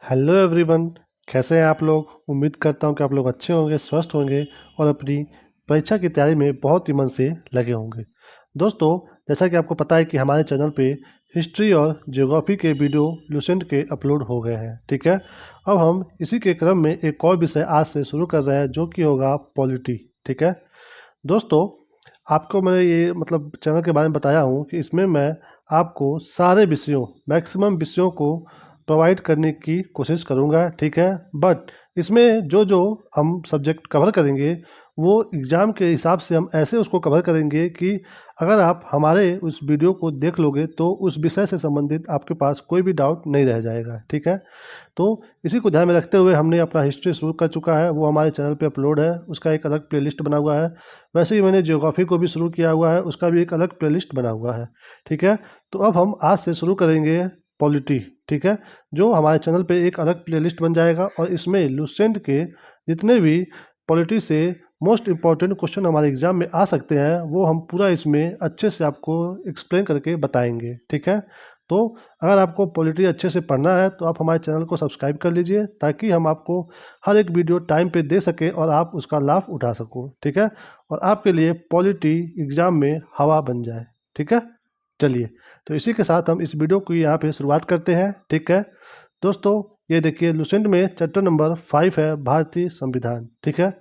Hello everyone. कैसे हैं आप लोग। उम्मीद करता हूं कि आप लोग अच्छे होंगे, स्वस्थ होंगे और अपनी परीक्षा की तैयारी में बहुत ही मन से लगे होंगे। दोस्तों, जैसा कि आपको पता है कि हमारे चैनल पे हिस्ट्री और ज्योग्राफी के वीडियो लुसेंट के अपलोड हो गए हैं, ठीक है। अब हम इसी के क्रम में एक और विषय आज से शुरू कर रहे हैं जो कि होगा पॉलिटी, ठीक है। दोस्तों, आपको मैंने ये चैनल के बारे में बताया हूँ कि इसमें मैं आपको सारे विषयों, मैक्सिमम विषयों को प्रोवाइड करने की कोशिश करूँगा, ठीक है। बट इसमें जो जो हम सब्जेक्ट कवर करेंगे वो एग्ज़ाम के हिसाब से हम ऐसे उसको कवर करेंगे कि अगर आप हमारे उस वीडियो को देख लोगे तो उस विषय से संबंधित आपके पास कोई भी डाउट नहीं रह जाएगा, ठीक है। तो इसी को ध्यान में रखते हुए हमने अपना हिस्ट्री शुरू कर चुका है, वो हमारे चैनल पे अपलोड है, उसका एक अलग प्लेलिस्ट बना हुआ है। वैसे ही मैंने ज्योग्राफी को भी शुरू किया हुआ है, उसका भी एक अलग प्लेलिस्ट बना हुआ है, ठीक है। तो अब हम आज से शुरू करेंगे पॉलिटी, ठीक है, जो हमारे चैनल पे एक अलग प्लेलिस्ट बन जाएगा और इसमें लुसेंट के जितने भी पॉलिटी से मोस्ट इम्पॉर्टेंट क्वेश्चन हमारे एग्जाम में आ सकते हैं वो हम पूरा इसमें अच्छे से आपको एक्सप्लेन करके बताएंगे, ठीक है। तो अगर आपको पॉलिटी अच्छे से पढ़ना है तो आप हमारे चैनल को सब्सक्राइब कर लीजिए ताकि हम आपको हर एक वीडियो टाइम पे दे सकें और आप उसका लाभ उठा सको, ठीक है। और आपके लिए पॉलिटी एग्ज़ाम में हवा बन जाए, ठीक है। चलिए, तो इसी के साथ हम इस वीडियो की यहाँ पे शुरुआत करते हैं, ठीक है। दोस्तों, ये देखिए लुसेंट में चैप्टर नंबर 5 है भारतीय संविधान, ठीक है।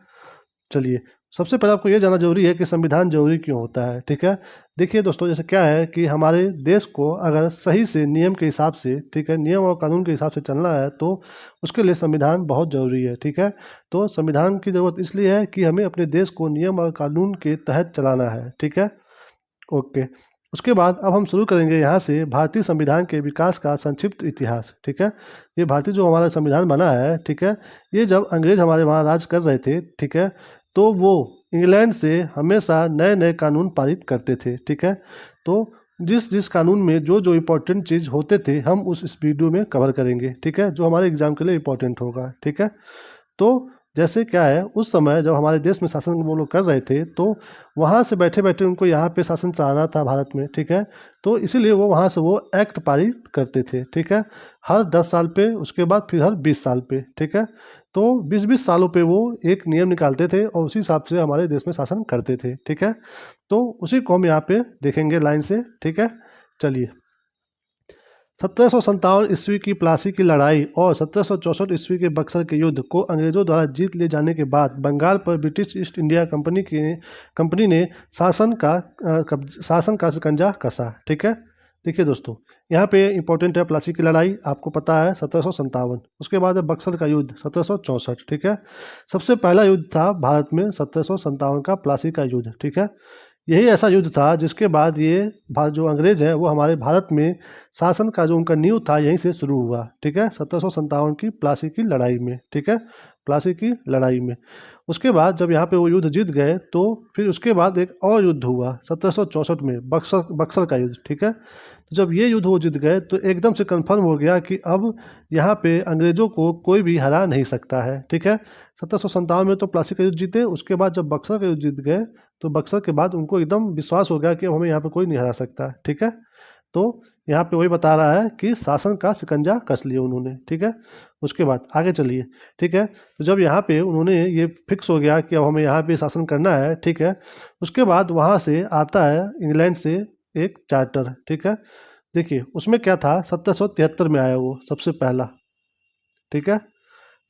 चलिए, सबसे पहले आपको ये जानना जरूरी है कि संविधान जरूरी क्यों होता है, ठीक है। देखिए दोस्तों, जैसे क्या है कि हमारे देश को अगर सही से नियम के हिसाब से, ठीक है, नियम और कानून के हिसाब से चलना है तो उसके लिए संविधान बहुत ज़रूरी है, ठीक है। तो संविधान की ज़रूरत इसलिए है कि हमें अपने देश को नियम और कानून के तहत चलाना है, ठीक है। ओके, उसके बाद अब हम शुरू करेंगे यहाँ से भारतीय संविधान के विकास का संक्षिप्त इतिहास, ठीक है। ये भारतीय जो हमारा संविधान बना है, ठीक है, ये जब अंग्रेज हमारे वहाँ राज कर रहे थे, ठीक है, तो वो इंग्लैंड से हमेशा नए नए कानून पारित करते थे, ठीक है। तो जिस जिस कानून में जो जो इम्पोर्टेंट चीज़ होते थे हम उस इस वीडियो में कवर करेंगे, ठीक है, जो हमारे एग्जाम के लिए इम्पोर्टेंट होगा, ठीक है। तो जैसे क्या है, उस समय जब हमारे देश में शासन वो लोग कर रहे थे तो वहाँ से बैठे बैठे उनको यहाँ पे शासन चलाना था भारत में, ठीक है। तो इसीलिए वो वहाँ से वो एक्ट पारित करते थे, ठीक है, हर 10 साल पे, उसके बाद फिर हर 20 साल पे, ठीक है। तो 20-20 सालों पे वो एक नियम निकालते थे और उसी हिसाब से हमारे देश में शासन करते थे, ठीक है। तो उसी को हम यहाँ पे देखेंगे लाइन से, ठीक है। चलिए, 1757 ईस्वी की प्लासी की लड़ाई और 1764 ईस्वी के बक्सर के युद्ध को अंग्रेजों द्वारा जीत ले जाने के बाद बंगाल पर ब्रिटिश ईस्ट इंडिया कंपनी ने शासन का शिकंजा कसा, ठीक है। देखिए दोस्तों, यहाँ पे इंपॉर्टेंट है प्लासी की लड़ाई, आपको पता है 1757। उसके बाद है बक्सर का युद्ध 1764, ठीक है। सबसे पहला युद्ध था भारत में 1757 का प्लासी का युद्ध, ठीक है। यही ऐसा युद्ध था जिसके बाद ये जो अंग्रेज हैं वो हमारे भारत में शासन का जो उनका नींव था यहीं से शुरू हुआ, ठीक है, 1757 की प्लासी की लड़ाई में, ठीक है, प्लासी की लड़ाई में। उसके बाद जब यहाँ पे वो युद्ध जीत गए तो फिर उसके बाद एक और युद्ध हुआ 1764 में, बक्सर बक्सर का युद्ध, ठीक है। तो जब ये युद्ध वो जीत गए तो एकदम से कन्फर्म हो गया कि अब यहाँ पे अंग्रेजों को कोई भी हरा नहीं सकता है, ठीक है। 1757 में तो प्लासी का युद्ध जीते, उसके बाद जब बक्सर का युद्ध जीत गए तो बक्सर के बाद उनको एकदम विश्वास हो गया कि अब हमें यहाँ पे कोई नहीं हरा सकता, ठीक है। तो यहाँ पे वही बता रहा है कि शासन का शिकंजा कस लिया उन्होंने, ठीक है। उसके बाद आगे चलिए, ठीक है। तो जब यहाँ पे उन्होंने ये फिक्स हो गया कि अब हमें यहाँ पे शासन करना है, ठीक है, उसके बाद वहाँ से आता है इंग्लैंड से एक चार्टर, ठीक है। देखिए उसमें क्या था, 1773 में आया वो सबसे पहला, ठीक है।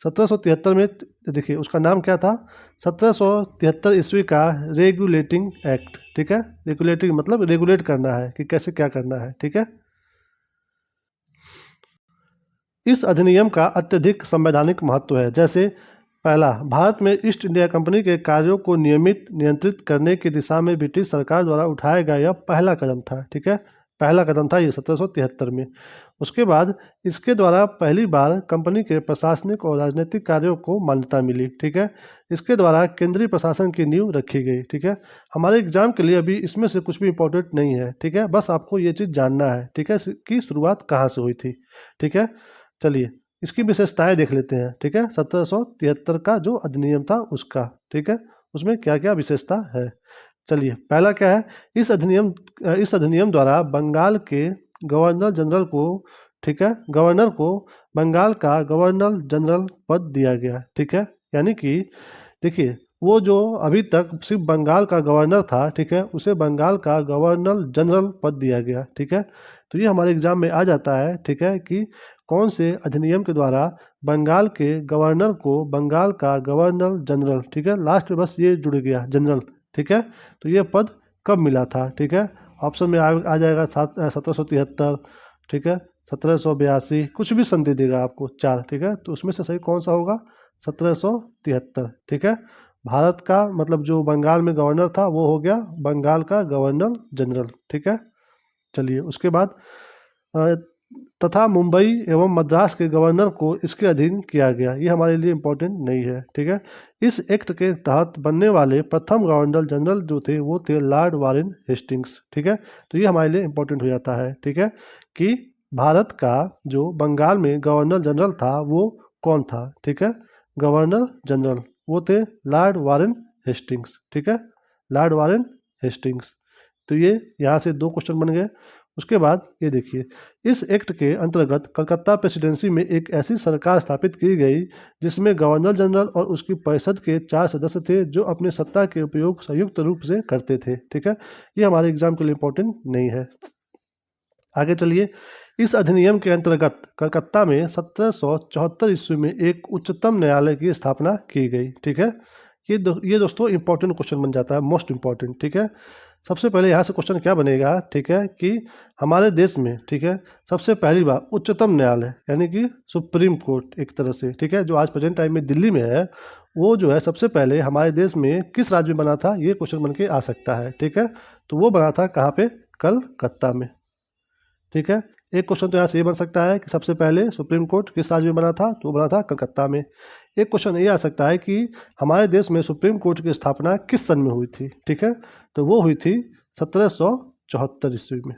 1773 में देखिए उसका नाम क्या था, 1773 ईस्वी का रेगुलेटिंग एक्ट, ठीक है। रेगुलेटिंग मतलब रेगुलेट करना है कि कैसे क्या करना है, ठीक है। इस अधिनियम का अत्यधिक संवैधानिक महत्व है। जैसे पहला, भारत में ईस्ट इंडिया कंपनी के कार्यों को नियमित नियंत्रित करने की दिशा में ब्रिटिश सरकार द्वारा उठाया गया यह पहला कदम था, ठीक है, पहला कदम था ये 1773 में। उसके बाद इसके द्वारा पहली बार कंपनी के प्रशासनिक और राजनीतिक कार्यों को मान्यता मिली, ठीक है। इसके द्वारा केंद्रीय प्रशासन की नींव रखी गई, ठीक है। हमारे एग्जाम के लिए अभी इसमें से कुछ भी इंपॉर्टेंट नहीं है, ठीक है, बस आपको ये चीज़ जानना है, ठीक है, कि शुरुआत कहाँ से हुई थी, ठीक है। चलिए, इसकी विशेषताएं देख लेते हैं, ठीक है, 1773 का जो अधिनियम था उसका, ठीक है, उसमें क्या क्या विशेषता है। चलिए, पहला क्या है, इस अधिनियम द्वारा बंगाल के गवर्नर जनरल को ठीक है, गवर्नर को बंगाल का गवर्नर जनरल पद दिया गया। ठीक है, यानी कि देखिए वो जो अभी तक सिर्फ बंगाल का गवर्नर था, ठीक है, उसे बंगाल का गवर्नर जनरल पद दिया गया। ठीक है, तो ये हमारे एग्जाम में आ जाता है। ठीक है, कि कौन से अधिनियम के द्वारा बंगाल के गवर्नर को बंगाल का गवर्नर जनरल, ठीक है, लास्ट में बस ये जुड़ गया जनरल। ठीक है, तो ये पद कब मिला था? ठीक है, ऑप्शन में आ जाएगा 1773, ठीक है, 1782, कुछ भी संधि देगा आपको 4। ठीक है, तो उसमें से सही कौन सा होगा? 1773। ठीक है, भारत का मतलब जो बंगाल में गवर्नर था वो हो गया बंगाल का गवर्नर जनरल। ठीक है, चलिए उसके बाद तथा मुंबई एवं मद्रास के गवर्नर को इसके अधीन किया गया। ये हमारे लिए इम्पोर्टेंट नहीं है। ठीक है, इस एक्ट के तहत बनने वाले प्रथम गवर्नर जनरल जो थे वो थे लॉर्ड वारेन हेस्टिंग्स। ठीक है, तो ये हमारे लिए इम्पोर्टेंट हो जाता है। ठीक है, कि भारत का जो बंगाल में गवर्नर जनरल था वो कौन था? ठीक है, गवर्नर जनरल वो थे लॉर्ड वारेन हेस्टिंग्स। ठीक है, लॉर्ड वारेन हेस्टिंग्स। तो ये यहाँ से 2 क्वेश्चन बन गए। उसके बाद ये देखिए, इस एक्ट के अंतर्गत कलकत्ता प्रेसिडेंसी में एक ऐसी सरकार स्थापित की गई जिसमें गवर्नर जनरल और उसकी परिषद के 4 सदस्य थे जो अपने सत्ता के उपयोग संयुक्त रूप से करते थे। ठीक है, ये हमारे एग्जाम के लिए इम्पोर्टेंट नहीं है। आगे चलिए, इस अधिनियम के अंतर्गत कलकत्ता में 1774 ईस्वी में एक उच्चतम न्यायालय की स्थापना की गई। ठीक है, ये दोस्तों इंपॉर्टेंट क्वेश्चन बन जाता है, मोस्ट इंपॉर्टेंट। ठीक है, सबसे पहले यहाँ से क्वेश्चन क्या बनेगा? ठीक है, कि हमारे देश में, ठीक है, सबसे पहली बार उच्चतम न्यायालय यानी कि सुप्रीम कोर्ट एक तरह से, ठीक है, जो आज प्रेजेंट टाइम में दिल्ली में है, वो जो है सबसे पहले हमारे देश में किस राज्य में बना था? ये क्वेश्चन बन के आ सकता है। ठीक है, तो वो बना था कहाँ पे? कलकत्ता में। ठीक है, एक क्वेश्चन तो यहाँ से ये बन सकता है कि सबसे पहले सुप्रीम कोर्ट किस राज्य में बना था? तो वो बना था कलकत्ता में। एक क्वेश्चन ये आ सकता है कि हमारे देश में सुप्रीम कोर्ट की स्थापना किस सन में हुई थी? ठीक है, तो वो हुई थी 1774 ईस्वी में।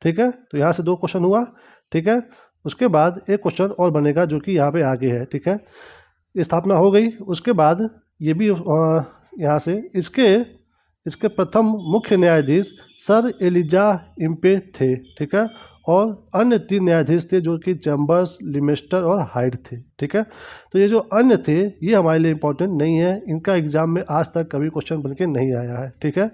ठीक है, तो यहाँ से 2 क्वेश्चन हुआ। ठीक है, उसके बाद एक क्वेश्चन और बनेगा जो कि यहाँ पे आगे है। ठीक है, स्थापना हो गई, उसके बाद ये भी यहाँ से इसके प्रथम मुख्य न्यायाधीश सर एलिजा इम्पे थे। ठीक है, और अन्य 3 न्यायाधीश थे जो कि चैम्बर्स, लिमेस्टर और हाइड थे। ठीक है, तो ये जो अन्य थे ये हमारे लिए इम्पोर्टेंट नहीं है, इनका एग्जाम में आज तक कभी क्वेश्चन बन के नहीं आया है। ठीक है,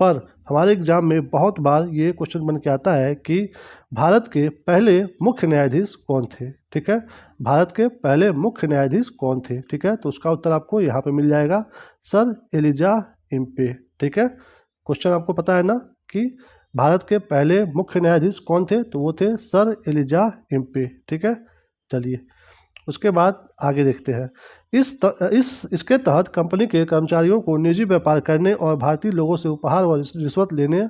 पर हमारे एग्जाम में बहुत बार ये क्वेश्चन बन के आता है कि भारत के पहले मुख्य न्यायाधीश कौन थे? ठीक है, भारत के पहले मुख्य न्यायाधीश कौन थे? ठीक है, तो उसका उत्तर आपको यहाँ पे मिल जाएगा, सर एलिजा इम्पे। ठीक है, क्वेश्चन आपको पता है ना कि भारत के पहले मुख्य न्यायाधीश कौन थे? तो वो थे सर एलिजा इम्पे। ठीक है, चलिए उसके बाद आगे देखते हैं। इसके तहत कंपनी के कर्मचारियों को निजी व्यापार करने और भारतीय लोगों से उपहार व रिश्वत लेने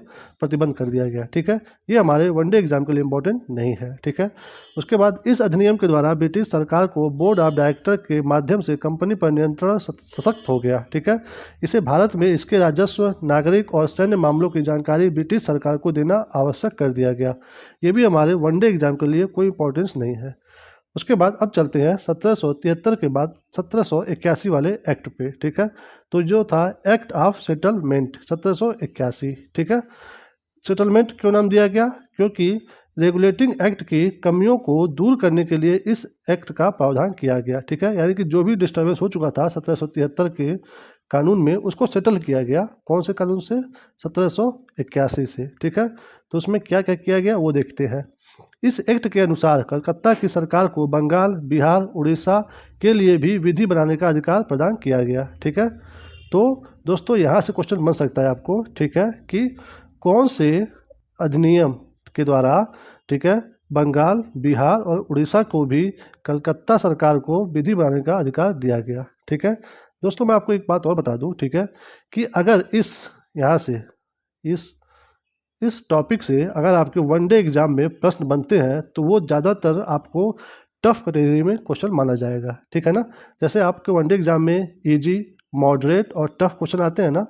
प्रतिबंध कर दिया गया। ठीक है, ये हमारे वनडे एग्जाम के लिए इम्पोर्टेंट नहीं है। ठीक है, उसके बाद इस अधिनियम के द्वारा ब्रिटिश सरकार को बोर्ड ऑफ डायरेक्टर के माध्यम से कंपनी पर नियंत्रण सशक्त हो गया। ठीक है, इसे भारत में इसके राजस्व, नागरिक और सैन्य मामलों की जानकारी ब्रिटिश सरकार को देना आवश्यक कर दिया गया। ये भी हमारे वनडे एग्जाम के लिए कोई इंपॉर्टेंस नहीं है। उसके बाद अब चलते हैं 1773 के बाद 1781 वाले एक्ट पे। ठीक है, तो जो था एक्ट ऑफ सेटलमेंट 1781। ठीक है, सेटलमेंट क्यों नाम दिया गया? क्योंकि रेगुलेटिंग एक्ट की कमियों को दूर करने के लिए इस एक्ट का प्रावधान किया गया। ठीक है, यानी कि जो भी डिस्टर्बेंस हो चुका था 1773 के कानून में उसको सेटल किया गया। कौन से कानून से? 1781 से। ठीक है, तो उसमें क्या क्या किया गया वो देखते हैं। इस एक्ट के अनुसार कलकत्ता की सरकार को बंगाल, बिहार, उड़ीसा के लिए भी विधि बनाने का अधिकार प्रदान किया गया। ठीक है, तो दोस्तों यहाँ से क्वेश्चन बन सकता है आपको, ठीक है, कि कौन से अधिनियम के द्वारा, ठीक है, बंगाल, बिहार और उड़ीसा को भी कलकत्ता सरकार को विधि बनाने का अधिकार दिया गया। ठीक है, दोस्तों मैं आपको एक बात और बता दूं, ठीक है, कि अगर यहाँ से इस टॉपिक से अगर आपके वनडे एग्जाम में प्रश्न बनते हैं तो वो ज़्यादातर आपको टफ कैटेगरी में क्वेश्चन माना जाएगा। ठीक है ना, जैसे आपके वनडे एग्जाम में इजी, मॉडरेट और टफ क्वेश्चन आते हैं ना,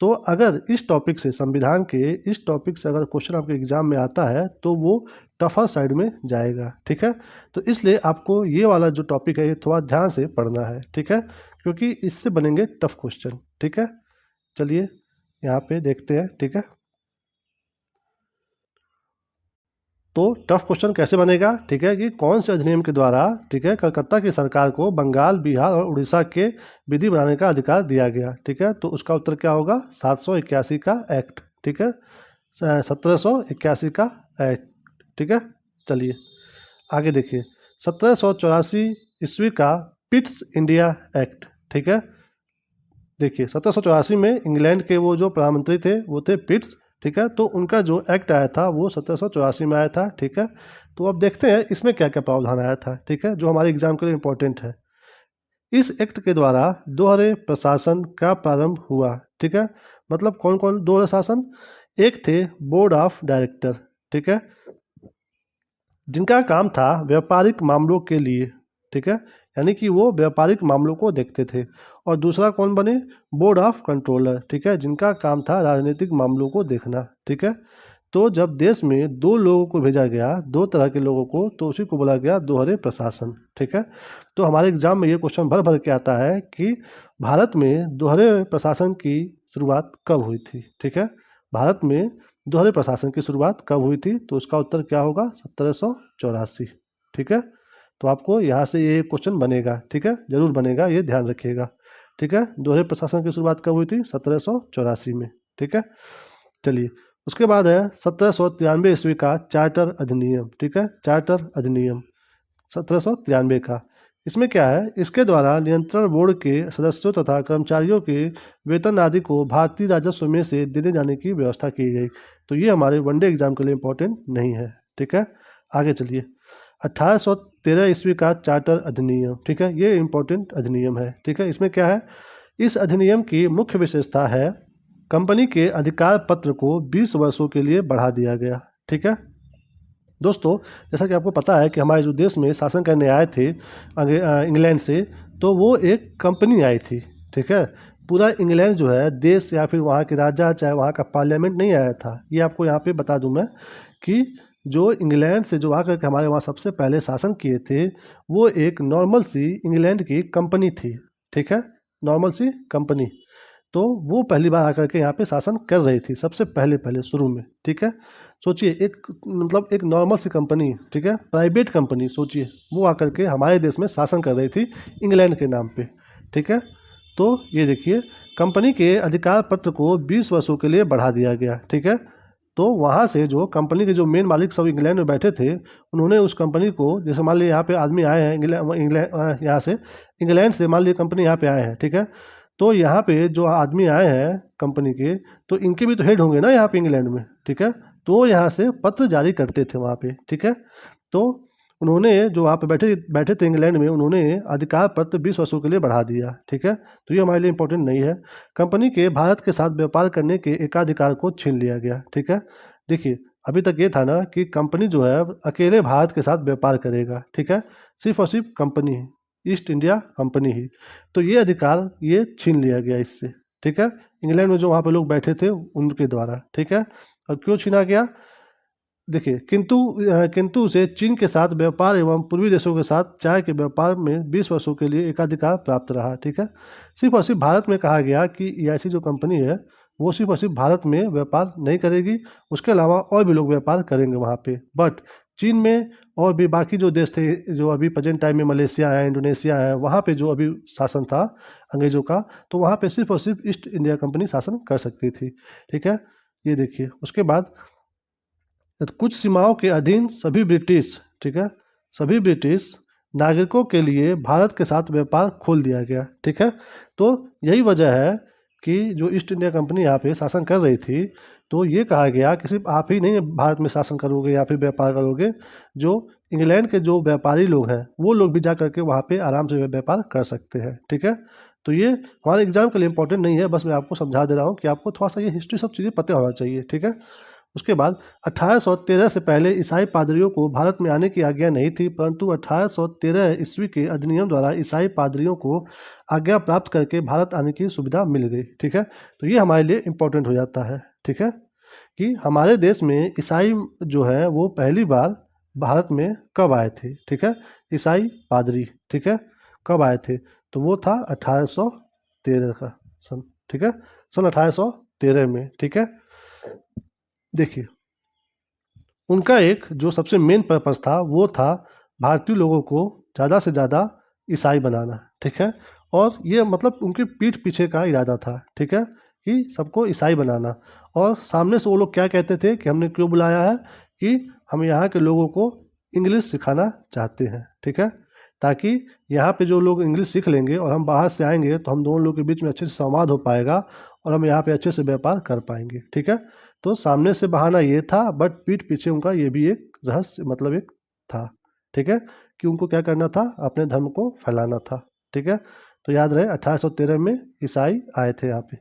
तो अगर इस टॉपिक से, संविधान के इस टॉपिक से अगर क्वेश्चन आपके एग्जाम में आता है तो वो टफर साइड में जाएगा। ठीक है, तो इसलिए आपको ये वाला जो टॉपिक है ये थोड़ा ध्यान से पढ़ना है। ठीक है, क्योंकि इससे बनेंगे टफ क्वेश्चन। ठीक है, चलिए यहाँ पे देखते हैं। ठीक है, तो टफ क्वेश्चन कैसे बनेगा, ठीक है, कि कौन से अधिनियम के द्वारा, ठीक है, कलकत्ता की सरकार को बंगाल, बिहार और उड़ीसा के विधि बनाने का अधिकार दिया गया, ठीक है। तो उसका उत्तर क्या होगा, 781 का एक्ट, ठीक है, 1781 का एक्ट, ठीक है। चलिए आगे देखिए, 1784 ईस्वी का पिट्स इंडिया एक्ट, ठीक है। देखिए 1784 में इंग्लैंड के वो जो प्रधानमंत्री थे वो थे पिट्स, ठीक है। तो उनका जो एक्ट आया था वो 1784 में आया था, ठीक है। तो अब देखते हैं इसमें क्या क्या प्रावधान आया था, ठीक है, जो हमारे एग्जाम के लिए इम्पोर्टेंट है। इस एक्ट के द्वारा दोहरे प्रशासन का प्रारंभ हुआ, ठीक है। मतलब कौन कौन दोहरे शासन, एक थे बोर्ड ऑफ डायरेक्टर, ठीक है, जिनका काम था व्यापारिक मामलों के लिए, ठीक है, यानी कि वो व्यापारिक मामलों को देखते थे। और दूसरा कौन बने, बोर्ड ऑफ कंट्रोलर, ठीक है, जिनका काम था राजनीतिक मामलों को देखना, ठीक है। तो जब देश में दो लोगों को भेजा गया, दो तरह के लोगों को, तो उसी को बोला गया दोहरे प्रशासन, ठीक है। तो हमारे एग्जाम में ये क्वेश्चन भर भर के आता है कि भारत में दोहरे प्रशासन की शुरुआत कब हुई थी, ठीक है। भारत में दोहरे प्रशासन की शुरुआत कब हुई थी, तो उसका उत्तर क्या होगा, 1784, ठीक है। तो आपको यहाँ से ये क्वेश्चन बनेगा, ठीक है, जरूर बनेगा, ये ध्यान रखिएगा, ठीक है। दोहरे प्रशासन की शुरुआत कब हुई थी, 1784 में, ठीक है। चलिए उसके बाद है 1793 ईस्वी का चार्टर अधिनियम, ठीक है, चार्टर अधिनियम 1793 का। इसमें क्या है, इसके द्वारा नियंत्रण बोर्ड के सदस्यों तथा कर्मचारियों के वेतन आदि को भारतीय राजस्व में से देने जाने की व्यवस्था की गई। तो ये हमारे वनडे एग्जाम के लिए इम्पोर्टेंट नहीं है, ठीक है। आगे चलिए, 1813 ईस्वी का चार्टर अधिनियम, ठीक है, ये इम्पोर्टेंट अधिनियम है, ठीक है। इसमें क्या है, इस अधिनियम की मुख्य विशेषता है कंपनी के अधिकार पत्र को 20 वर्षों के लिए बढ़ा दिया गया, ठीक है। दोस्तों जैसा कि आपको पता है कि हमारे जो देश में शासन करने आए थे इंग्लैंड से, तो वो एक कंपनी आई थी, ठीक है। पूरा इंग्लैंड जो है देश या फिर वहाँ के राजा चाहे वहाँ का पार्लियामेंट नहीं आया था। ये आपको यहाँ पे बता दूं मैं कि जो इंग्लैंड से जो आकर के हमारे वहाँ सबसे पहले शासन किए थे वो एक नॉर्मल सी इंग्लैंड की कंपनी थी, ठीक है, नॉर्मल सी कंपनी। तो वो पहली बार आकर के यहाँ पे शासन कर रही थी सबसे पहले पहले शुरू में, ठीक है। सोचिए एक मतलब एक नॉर्मल सी कंपनी, ठीक है, प्राइवेट कंपनी, सोचिए वो आकर के हमारे देश में शासन कर रही थी इंग्लैंड के नाम पे, ठीक है। तो ये देखिए कंपनी के अधिकार पत्र को 20 वर्षों के लिए बढ़ा दिया गया, ठीक है। तो वहाँ से जो कंपनी के जो मेन मालिक सब इंग्लैंड में बैठे थे, उन्होंने उस कंपनी को, जैसे मान लीजिए यहाँ पे आदमी आए हैं इंग्लैंड यहाँ से इंग्लैंड से, मान लीजिए कंपनी यहाँ पे आए हैं, ठीक है। तो यहाँ पे जो आदमी आए हैं कंपनी के, तो इनके भी तो हेड होंगे ना यहाँ पे इंग्लैंड में, ठीक है। तो वो यहाँ से पत्र जारी करते थे वहाँ पे, ठीक है। तो उन्होंने जो वहाँ पे बैठे बैठे थे इंग्लैंड में, उन्होंने अधिकार पत्र 20 वर्षों के लिए बढ़ा दिया, ठीक है। तो ये हमारे लिए इंपॉर्टेंट नहीं है। कंपनी के भारत के साथ व्यापार करने के एकाधिकार को छीन लिया गया, ठीक है। देखिए अभी तक ये था ना कि कंपनी जो है अकेले भारत के साथ व्यापार करेगा, ठीक है, सिर्फ और सिर्फ कंपनी ही, ईस्ट इंडिया कंपनी ही। तो ये अधिकार ये छीन लिया गया इससे, ठीक है, इंग्लैंड में जो वहाँ पे लोग बैठे थे उनके द्वारा, ठीक है। और क्यों छीना गया, देखिए किंतु उसे चीन के साथ व्यापार एवं पूर्वी देशों के साथ चाय के व्यापार में 20 वर्षों के लिए एकाधिकार प्राप्त रहा, ठीक है। सिर्फ और सिर्फ भारत में कहा गया कि ऐसी जो कंपनी है वो सिर्फ और सिर्फ भारत में व्यापार नहीं करेगी, उसके अलावा और भी लोग व्यापार करेंगे वहाँ पे। बट चीन में और भी बाकी जो देश थे, जो अभी प्रेजेंट टाइम में मलेशिया है, इंडोनेशिया है, वहाँ पे जो अभी शासन था अंग्रेज़ों का, तो वहाँ पे सिर्फ और सिर्फ ईस्ट इंडिया कंपनी शासन कर सकती थी, ठीक है। ये देखिए उसके बाद कुछ सीमाओं के अधीन सभी ब्रिटिश, ठीक है, सभी ब्रिटिश नागरिकों के लिए भारत के साथ व्यापार खोल दिया गया, ठीक है। तो यही वजह है कि जो ईस्ट इंडिया कंपनी यहाँ पे शासन कर रही थी, तो ये कहा गया कि सिर्फ आप ही नहीं भारत में शासन करोगे या फिर व्यापार करोगे, जो इंग्लैंड के जो व्यापारी लोग हैं वो लोग भी जा करके वहाँ पे आराम से व्यापार कर सकते हैं, ठीक है। तो ये हमारे एग्जाम के लिए इंपॉर्टेंट नहीं है, बस मैं आपको समझा दे रहा हूँ कि आपको थोड़ा सा ये हिस्ट्री सब चीज़ें पता होना चाहिए, ठीक है। उसके बाद 1813 से पहले ईसाई पादरियों को भारत में आने की आज्ञा नहीं थी, परंतु 1813 ईस्वी के अधिनियम द्वारा ईसाई पादरियों को आज्ञा प्राप्त करके भारत आने की सुविधा मिल गई, ठीक है। तो ये हमारे लिए इम्पोर्टेंट हो जाता है, ठीक है, कि हमारे देश में ईसाई जो है वो पहली बार भारत में कब आए थे, ठीक है, ईसाई पादरी, ठीक है, कब आए थे, तो वो था 1813 का सन, ठीक है, सन 1813 में, ठीक है। देखिए उनका एक जो सबसे मेन पर्पस था वो था भारतीय लोगों को ज़्यादा से ज़्यादा ईसाई बनाना, ठीक है। और ये मतलब उनकी पीठ पीछे का इरादा था, ठीक है, कि सबको ईसाई बनाना। और सामने से वो लोग क्या कहते थे कि हमने क्यों बुलाया है, कि हम यहाँ के लोगों को इंग्लिश सिखाना चाहते हैं, ठीक है, ताकि यहाँ पे जो लोग इंग्लिश सीख लेंगे और हम बाहर से आएंगे तो हम दोनों लोग के बीच में अच्छे से संवाद हो पाएगा और हम यहाँ पे अच्छे से व्यापार कर पाएंगे, ठीक है। तो सामने से बहाना ये था, बट पीठ पीछे उनका ये भी एक रहस्य मतलब एक था, ठीक है, कि उनको क्या करना था, अपने धर्म को फैलाना था, ठीक है। तो याद रहे 1813 में ईसाई आए थे यहाँ पे।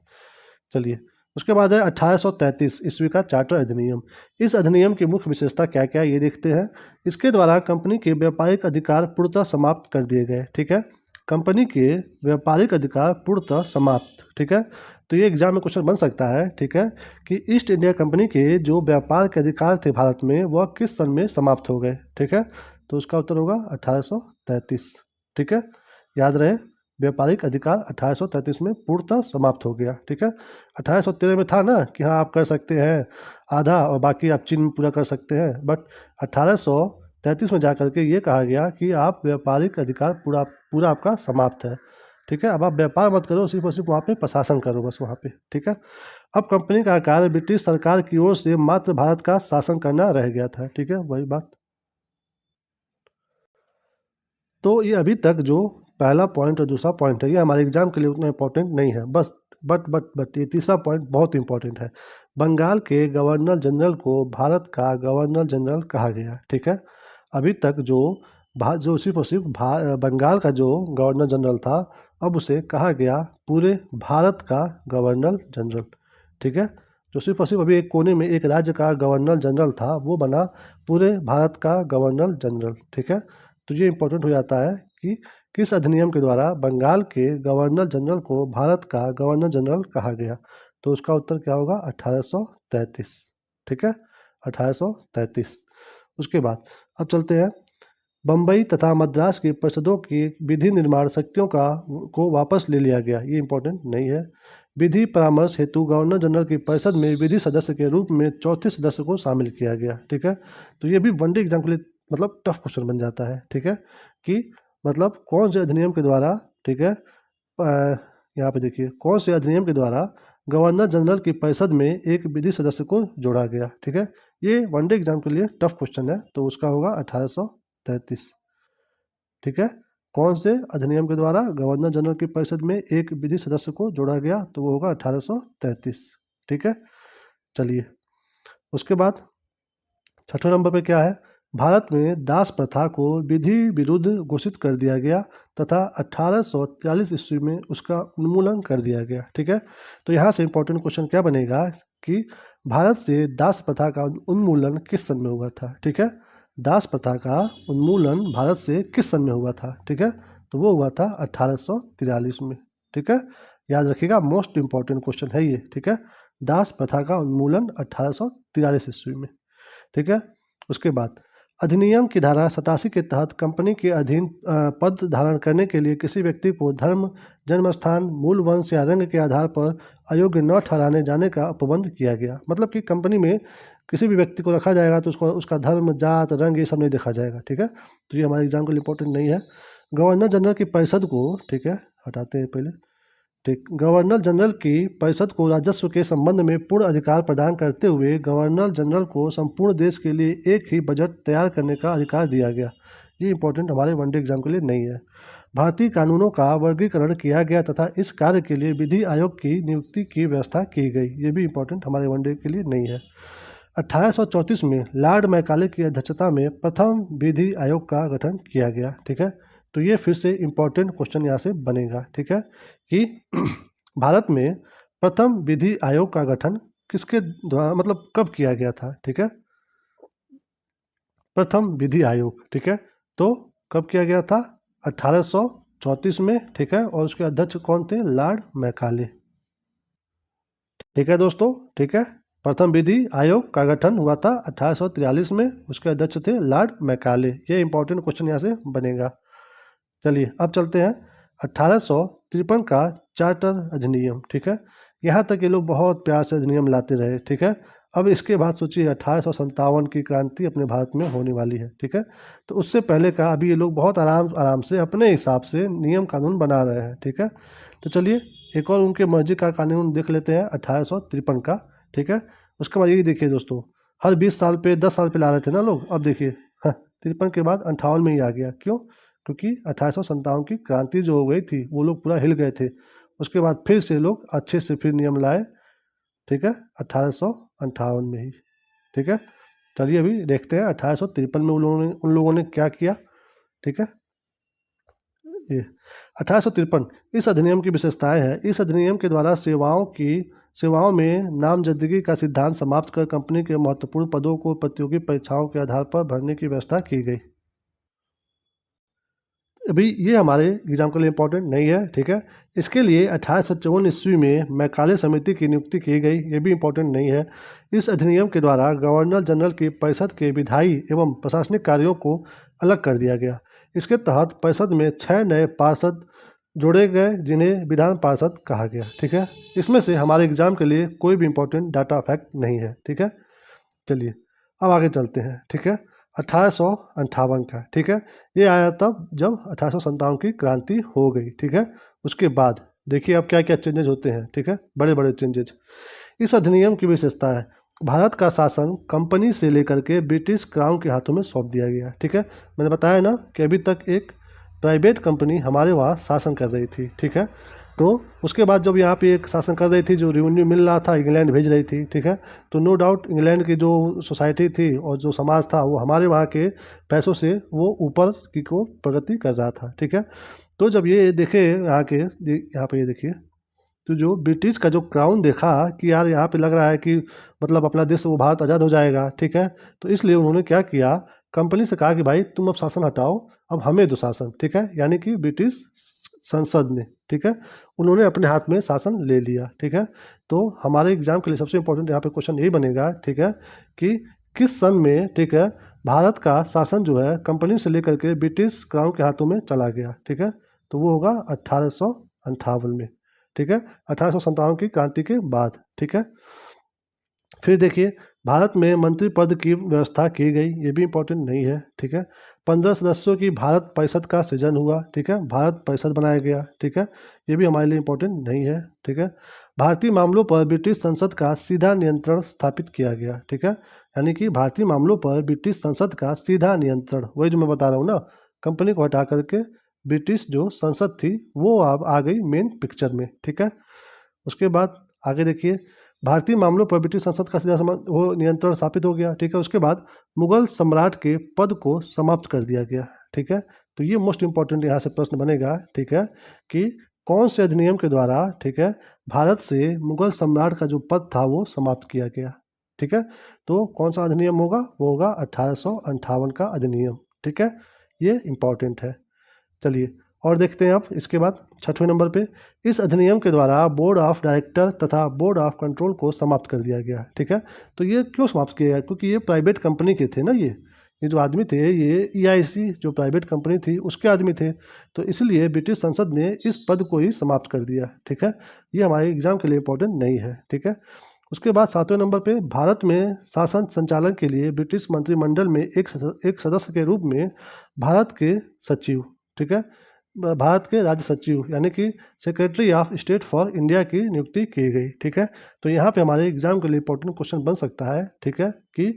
चलिए, उसके बाद है 1833 ईस्वी का चार्टर अधिनियम। इस अधिनियम की मुख्य विशेषता क्या क्या ये देखते हैं। इसके द्वारा कंपनी के व्यापारिक अधिकार पूर्णतः समाप्त कर दिए गए, ठीक है। कंपनी के व्यापारिक अधिकार पूर्णतः समाप्त, ठीक है। तो ये एग्जाम में क्वेश्चन बन सकता है, ठीक है, कि ईस्ट इंडिया कंपनी के जो व्यापार के अधिकार थे भारत में वह किस सन में समाप्त हो गए, ठीक है। तो उसका उत्तर होगा 1833, ठीक है। याद रहे, व्यापारिक अधिकार 1833 में पूर्णतः समाप्त हो गया, ठीक है। 1813 में था ना कि हाँ आप कर सकते हैं आधा और बाकी आप चीन में पूरा कर सकते हैं, बट 1833 में जा करके ये कहा गया कि आप व्यापारिक अधिकार पूरा पूरा आपका समाप्त है, ठीक है। अब आप व्यापार मत करो, सिर्फ और सिर्फ वहाँ पे प्रशासन करो बस वहाँ पे, ठीक है। अब कंपनी का कार्य ब्रिटिश सरकार की ओर से मात्र भारत का शासन करना रह गया था, ठीक है, वही बात। तो ये अभी तक जो पहला पॉइंट और दूसरा पॉइंट है ये हमारे एग्जाम के लिए उतना इंपॉर्टेंट नहीं है, बस बट ये तीसरा पॉइंट बहुत इंपॉर्टेंट है। बंगाल के गवर्नर जनरल को भारत का गवर्नर जनरल कहा गया, ठीक है। अभी तक जो सिर्फ और सिर्फ बंगाल का जो गवर्नर जनरल था, अब उसे कहा गया पूरे भारत का गवर्नर जनरल, ठीक है। जो सिर्फ और सिर्फ अभी एक कोने में एक राज्य का गवर्नर जनरल था वो बना पूरे भारत का गवर्नर जनरल, ठीक है। तो ये इम्पोर्टेंट हो जाता है कि किस अधिनियम के द्वारा बंगाल के गवर्नर जनरल को भारत का गवर्नर जनरल कहा गया। तो उसका उत्तर क्या होगा, 1833, ठीक है, 1833। उसके बाद अब चलते हैं, बम्बई तथा मद्रास की परिषदों की विधि निर्माण शक्तियों को वापस ले लिया गया, ये इंपॉर्टेंट नहीं है। विधि परामर्श हेतु गवर्नर जनरल की परिषद में विधि सदस्य के रूप में चौथे सदस्य को शामिल किया गया, ठीक है। तो ये भी वनडे एग्जाम के लिए मतलब टफ क्वेश्चन बन जाता है, ठीक है, कि मतलब कौन से अधिनियम के द्वारा, ठीक है, यहाँ पे देखिए कौन से अधिनियम के द्वारा गवर्नर जनरल की परिषद में एक विधि सदस्य को जोड़ा गया, ठीक है। ये वनडे एग्जाम के लिए टफ क्वेश्चन है, तो उसका होगा 1833, ठीक है। कौन से अधिनियम के द्वारा गवर्नर जनरल की परिषद में एक विधि सदस्य को जोड़ा गया, तो वो होगा 1833, ठीक है। चलिए, उसके बाद छठवें नंबर पे क्या है, भारत में दास प्रथा को विधि विरुद्ध घोषित कर दिया गया तथा 1843 ईस्वी में उसका उन्मूलन कर दिया गया, ठीक है। तो यहाँ से इंपॉर्टेंट क्वेश्चन क्या बनेगा कि भारत से दास प्रथा का उन्मूलन किस सन में हुआ था, ठीक है। दास प्रथा का उन्मूलन भारत से किस सन में हुआ था, ठीक है। तो वो हुआ था 1843 में, ठीक है। याद रखिएगा, मोस्ट इंपॉर्टेंट क्वेश्चन है ये, ठीक है। दास प्रथा का उन्मूलन 1843 ईस्वी में, ठीक है। उसके बाद अधिनियम की धारा 87 के तहत कंपनी के अधीन पद धारण करने के लिए किसी व्यक्ति को धर्म, जन्मस्थान, मूल वंश या रंग के आधार पर अयोग्य न ठहराने जाने का उपबंध किया गया। मतलब कि कंपनी में किसी भी व्यक्ति को रखा जाएगा तो उसको उसका धर्म, जात, रंग ये सब नहीं देखा जाएगा, ठीक है। तो ये हमारे एग्जाम के लिए इंपॉर्टेंट नहीं है। गवर्नर जनरल की परिषद को, ठीक है, हटाते हैं पहले, ठीक, गवर्नर जनरल की परिषद को राजस्व के संबंध में पूर्ण अधिकार प्रदान करते हुए गवर्नर जनरल को संपूर्ण देश के लिए एक ही बजट तैयार करने का अधिकार दिया गया। ये इंपॉर्टेंट हमारे वनडे एग्जाम के लिए नहीं है। भारतीय कानूनों का वर्गीकरण किया गया तथा इस कार्य के लिए विधि आयोग की नियुक्ति की व्यवस्था की गई। ये भी इंपॉर्टेंट हमारे वनडे के लिए नहीं है। 1834 में लॉर्ड मैकाले की अध्यक्षता में प्रथम विधि आयोग का गठन किया गया, ठीक है। तो ये फिर से इंपॉर्टेंट क्वेश्चन यहाँ से बनेगा, ठीक है, कि भारत में प्रथम विधि आयोग का गठन किसके द्वारा मतलब कब किया गया था, ठीक है। प्रथम विधि आयोग, ठीक है, तो कब किया गया था, 1834 में, ठीक है। और उसके अध्यक्ष कौन थे, लॉर्ड मैकाले, ठीक है दोस्तों, ठीक है। प्रथम विधि आयोग का गठन हुआ था 1843 में, उसके अध्यक्ष थे लॉर्ड मैकाले। ये इंपॉर्टेंट क्वेश्चन यहाँ से बनेगा। चलिए, अब चलते हैं 1853 का चार्टर अधिनियम, ठीक है। यहाँ तक ये लोग बहुत प्यार से अधिनियम लाते रहे, ठीक है। अब इसके बाद सोचिए 1857 की क्रांति अपने भारत में होने वाली है, ठीक है। तो उससे पहले का अभी ये लोग बहुत आराम आराम से अपने हिसाब से नियम कानून बना रहे हैं, ठीक है। तो चलिए एक और उनके मर्जी का कानून देख लेते हैं 1853 का, ठीक है। उसके बाद यही देखिए दोस्तों, हर 20 साल पे 10 साल पे ला रहे थे ना लोग, अब देखिए 53 के बाद 58 में ही आ गया। क्यों? क्योंकि 1857 की क्रांति जो हो गई थी वो लोग पूरा हिल गए थे। उसके बाद फिर से लोग अच्छे से फिर नियम लाए, ठीक है, 1858 में ही, ठीक है। चलिए अभी देखते हैं 1853 में उन लोगों ने क्या किया, ठीक है। ये 1853 इस अधिनियम की विशेषताएं हैं। इस अधिनियम के द्वारा सेवाओं में नामजदगी का सिद्धांत समाप्त कर कंपनी के महत्वपूर्ण पदों को प्रतियोगी परीक्षाओं के आधार पर भरने की व्यवस्था की गई। अभी ये हमारे एग्जाम के लिए इम्पोर्टेंट नहीं है, ठीक है। इसके लिए 1854 ईस्वी में मैकाले समिति की नियुक्ति की गई, ये भी इम्पोर्टेंट नहीं है। इस अधिनियम के द्वारा गवर्नर जनरल की परिषद के विधायी एवं प्रशासनिक कार्यों को अलग कर दिया गया। इसके तहत परिषद में 6 नए पार्षद जोड़े गए जिन्हें विधान पार्षद कहा गया, ठीक है। इसमें से हमारे एग्जाम के लिए कोई भी इम्पोर्टेंट डाटा फैक्ट नहीं है, ठीक है। चलिए अब आगे चलते हैं, ठीक है। 1858 का, ठीक है, ये आया तब जब 1857 की क्रांति हो गई, ठीक है। उसके बाद देखिए अब क्या क्या चेंजेज होते हैं, ठीक है, बड़े बड़े चेंजेज। इस अधिनियम की विशेषता है, भारत का शासन कंपनी से लेकर के ब्रिटिश क्राउन के हाथों में सौंप दिया गया, ठीक है। मैंने बताया ना कि अभी तक एक प्राइवेट कंपनी हमारे वहाँ शासन कर रही थी, ठीक है। तो उसके बाद जब यहाँ पे एक शासन कर रही थी, जो रेवेन्यू मिल रहा था इंग्लैंड भेज रही थी, ठीक है। तो नो डाउट इंग्लैंड की जो सोसाइटी थी और जो समाज था वो हमारे वहाँ के पैसों से वो ऊपर की को प्रगति कर रहा था, ठीक है। तो जब ये देखे यहाँ पे ये देखिए, तो जो ब्रिटिश का जो क्राउन देखा कि यार यहाँ पे लग रहा है कि मतलब अपना देश वो भारत आज़ाद हो जाएगा, ठीक है। तो इसलिए उन्होंने क्या किया, कंपनी से कहा कि भाई तुम अब शासन हटाओ, अब हमें दो शासन, ठीक है। यानी कि ब्रिटिश संसद ने, ठीक है, उन्होंने अपने हाथ में शासन ले लिया, ठीक है। तो हमारे एग्जाम के लिए सबसे इंपॉर्टेंट यहाँ पे क्वेश्चन यही बनेगा, ठीक है, कि किस सन में, ठीक है, भारत का शासन जो है कंपनी से लेकर के ब्रिटिश क्राउन के हाथों में चला गया, ठीक है। तो वो होगा 1858 में, ठीक है, 1857 की क्रांति के बाद, ठीक है। फिर देखिए भारत में मंत्री पद की व्यवस्था की गई, ये भी इम्पोर्टेंट नहीं है, ठीक है। 15 सदस्यों की भारत परिषद का सृजन हुआ, ठीक है, भारत परिषद बनाया गया, ठीक है, ये भी हमारे लिए इम्पोर्टेंट नहीं है, ठीक है। भारतीय मामलों पर ब्रिटिश संसद का सीधा नियंत्रण स्थापित किया गया, ठीक है। यानी कि भारतीय मामलों पर ब्रिटिश संसद का सीधा नियंत्रण, वही जो मैं बता रहा हूँ ना, कंपनी को हटा करके ब्रिटिश जो संसद थी वो अब आ गई मेन पिक्चर में, ठीक है। उसके बाद आगे देखिए, भारतीय मामलों पर ब्रिटिश संसद का सीधा वो नियंत्रण स्थापित हो गया, ठीक है। उसके बाद मुगल सम्राट के पद को समाप्त कर दिया गया, ठीक है। तो ये मोस्ट इंपॉर्टेंट यहाँ से प्रश्न बनेगा, ठीक है, कि कौन से अधिनियम के द्वारा, ठीक है, भारत से मुगल सम्राट का जो पद था वो समाप्त किया गया, ठीक है। तो कौन सा अधिनियम होगा, वो होगा 1858 का अधिनियम, ठीक है, ये इंपॉर्टेंट है। चलिए और देखते हैं अब इसके बाद 6वें नंबर पे, इस अधिनियम के द्वारा बोर्ड ऑफ डायरेक्टर तथा बोर्ड ऑफ कंट्रोल को समाप्त कर दिया गया, ठीक है। तो ये क्यों समाप्त किया गया, क्योंकि ये प्राइवेट कंपनी के थे ना, ये जो आदमी थे ये EIC जो प्राइवेट कंपनी थी उसके आदमी थे, तो इसलिए ब्रिटिश संसद ने इस पद को ही समाप्त कर दिया, ठीक है। ये हमारे एग्जाम के लिए इंपॉर्टेंट नहीं है, ठीक है। उसके बाद 7वें नंबर पे, भारत में शासन संचालन के लिए ब्रिटिश मंत्रिमंडल में एक सदस्य के रूप में भारत के सचिव, ठीक है, भारत के राज्य सचिव यानी कि secretary of state for India की नियुक्ति की गई, ठीक है। तो यहाँ पे हमारे एग्जाम के लिए इंपॉर्टेंट क्वेश्चन बन सकता है, ठीक है, कि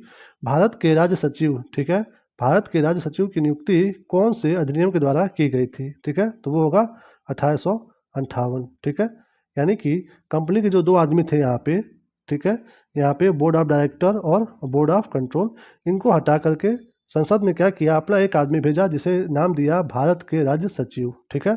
भारत के राज्य सचिव, ठीक है, भारत के राज्य सचिव की नियुक्ति कौन से अधिनियम के द्वारा की गई थी, ठीक है। तो वो होगा 1858, ठीक है। यानी कि कंपनी के जो दो आदमी थे यहाँ पे, ठीक है, यहाँ पे बोर्ड ऑफ डायरेक्टर और बोर्ड ऑफ कंट्रोल, इनको हटा करके संसद ने क्या किया, अपना एक आदमी भेजा जिसे नाम दिया भारत के राज्य सचिव, ठीक है।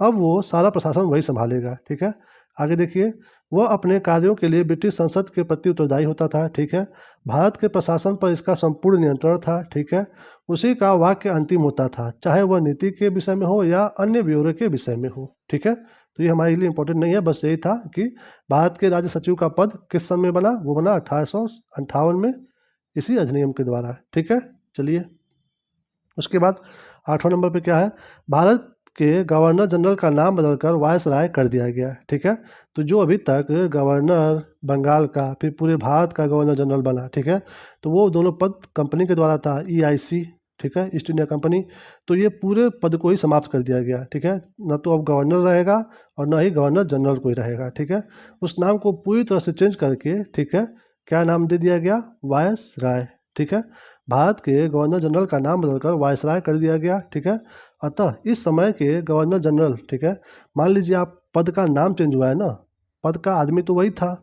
अब वो सारा प्रशासन वही संभालेगा, ठीक है। आगे देखिए, वह अपने कार्यों के लिए ब्रिटिश संसद के प्रति उत्तरदायी होता था, ठीक है। भारत के प्रशासन पर इसका संपूर्ण नियंत्रण था, ठीक है। उसी का वाक्य अंतिम होता था, चाहे वह नीति के विषय में हो या अन्य ब्यौरे के विषय में हो, ठीक है। तो ये हमारे लिए इंपॉर्टेंट नहीं है, बस यही था कि भारत के राज्य सचिव का पद किस सन में बना, वो बना 1858 में इसी अधिनियम के द्वारा, ठीक है। चलिए उसके बाद 8वें नंबर पे क्या है, भारत के गवर्नर जनरल का नाम बदलकर वायसराय कर दिया गया। ठीक है, तो जो अभी तक गवर्नर बंगाल का फिर पूरे भारत का गवर्नर जनरल बना, ठीक है, तो वो दोनों पद कंपनी के द्वारा था, EIC, ठीक है, ईस्ट इंडिया कंपनी। तो ये पूरे पद को ही समाप्त कर दिया गया। ठीक है, न तो अब गवर्नर रहेगा और न ही गवर्नर जनरल कोई रहेगा। ठीक है, उस नाम को पूरी तरह से चेंज करके, ठीक है, क्या नाम दे दिया गया, वायसराय। ठीक है, भारत के गवर्नर जनरल का नाम बदलकर वायसराय कर दिया गया। ठीक है, अतः इस समय के गवर्नर जनरल, ठीक है, मान लीजिए आप पद का नाम चेंज हुआ है ना, पद का आदमी तो वही था।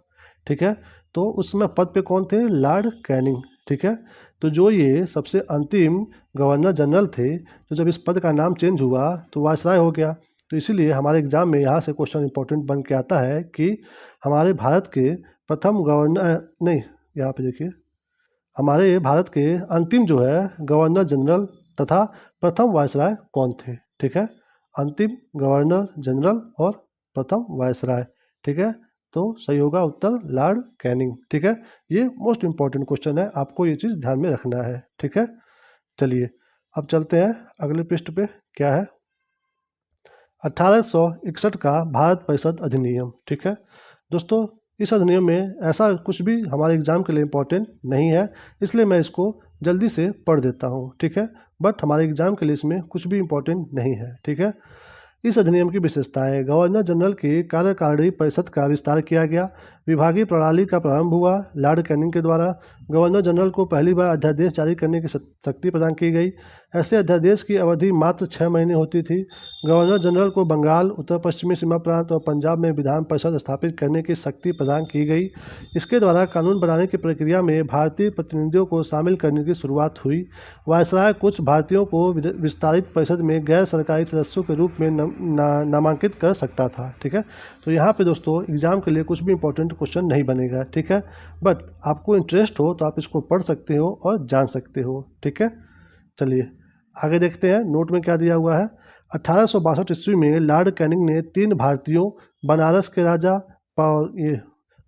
ठीक है, तो उस समय पद पे कौन थे, लॉर्ड कैनिंग। ठीक है, तो जो ये सबसे अंतिम गवर्नर जनरल थे, तो जब इस पद का नाम चेंज हुआ तो वायसराय हो गया। तो इसीलिए हमारे एग्जाम में यहाँ से क्वेश्चन इंपॉर्टेंट बन के आता है कि हमारे भारत के प्रथम गवर्नर, नहीं, यहाँ पे देखिए, हमारे भारत के अंतिम जो है गवर्नर जनरल तथा प्रथम वायसराय कौन थे। ठीक है, अंतिम गवर्नर जनरल और प्रथम वायसराय। ठीक है, तो सही होगा उत्तर लॉर्ड कैनिंग। ठीक है, ये मोस्ट इंपॉर्टेंट क्वेश्चन है, आपको ये चीज़ ध्यान में रखना है। ठीक है, चलिए अब चलते हैं अगले पृष्ठ पे, क्या है 1861 का भारत परिषद अधिनियम। ठीक है दोस्तों, इस अधिनियम में ऐसा कुछ भी हमारे एग्जाम के लिए इम्पोर्टेंट नहीं है, इसलिए मैं इसको जल्दी से पढ़ देता हूँ। ठीक है, बट हमारे एग्जाम के लिए इसमें कुछ भी इम्पोर्टेंट नहीं है। ठीक है, इस अधिनियम की विशेषताएं, गवर्नर जनरल की कार्यकारिणी परिषद का विस्तार किया गया, विभागीय प्रणाली का प्रारंभ हुआ, लॉर्ड कैनिंग के द्वारा गवर्नर जनरल को पहली बार अध्यादेश जारी करने की शक्ति प्रदान की गई। ऐसे अध्यादेश की अवधि मात्र 6 महीने होती थी। गवर्नर जनरल को बंगाल, उत्तर पश्चिमी सीमा प्रांत और पंजाब में विधान परिषद स्थापित करने की शक्ति प्रदान की गई। इसके द्वारा कानून बनाने की प्रक्रिया में भारतीय प्रतिनिधियों को शामिल करने की शुरुआत हुई। वायसराय कुछ भारतीयों को विस्तारित परिषद में गैर सरकारी सदस्यों के रूप में नामांकित कर सकता था। ठीक है, तो यहाँ पे दोस्तों एग्जाम के लिए कुछ भी इंपॉर्टेंट क्वेश्चन नहीं बनेगा। ठीक है, बट आपको इंटरेस्ट हो तो आप इसको पढ़ सकते हो और जान सकते हो। ठीक है, चलिए आगे देखते हैं नोट में क्या दिया हुआ है। 1862 ईस्वी में लॉर्ड कैनिंग ने 3 भारतीयों, बनारस के राजा ये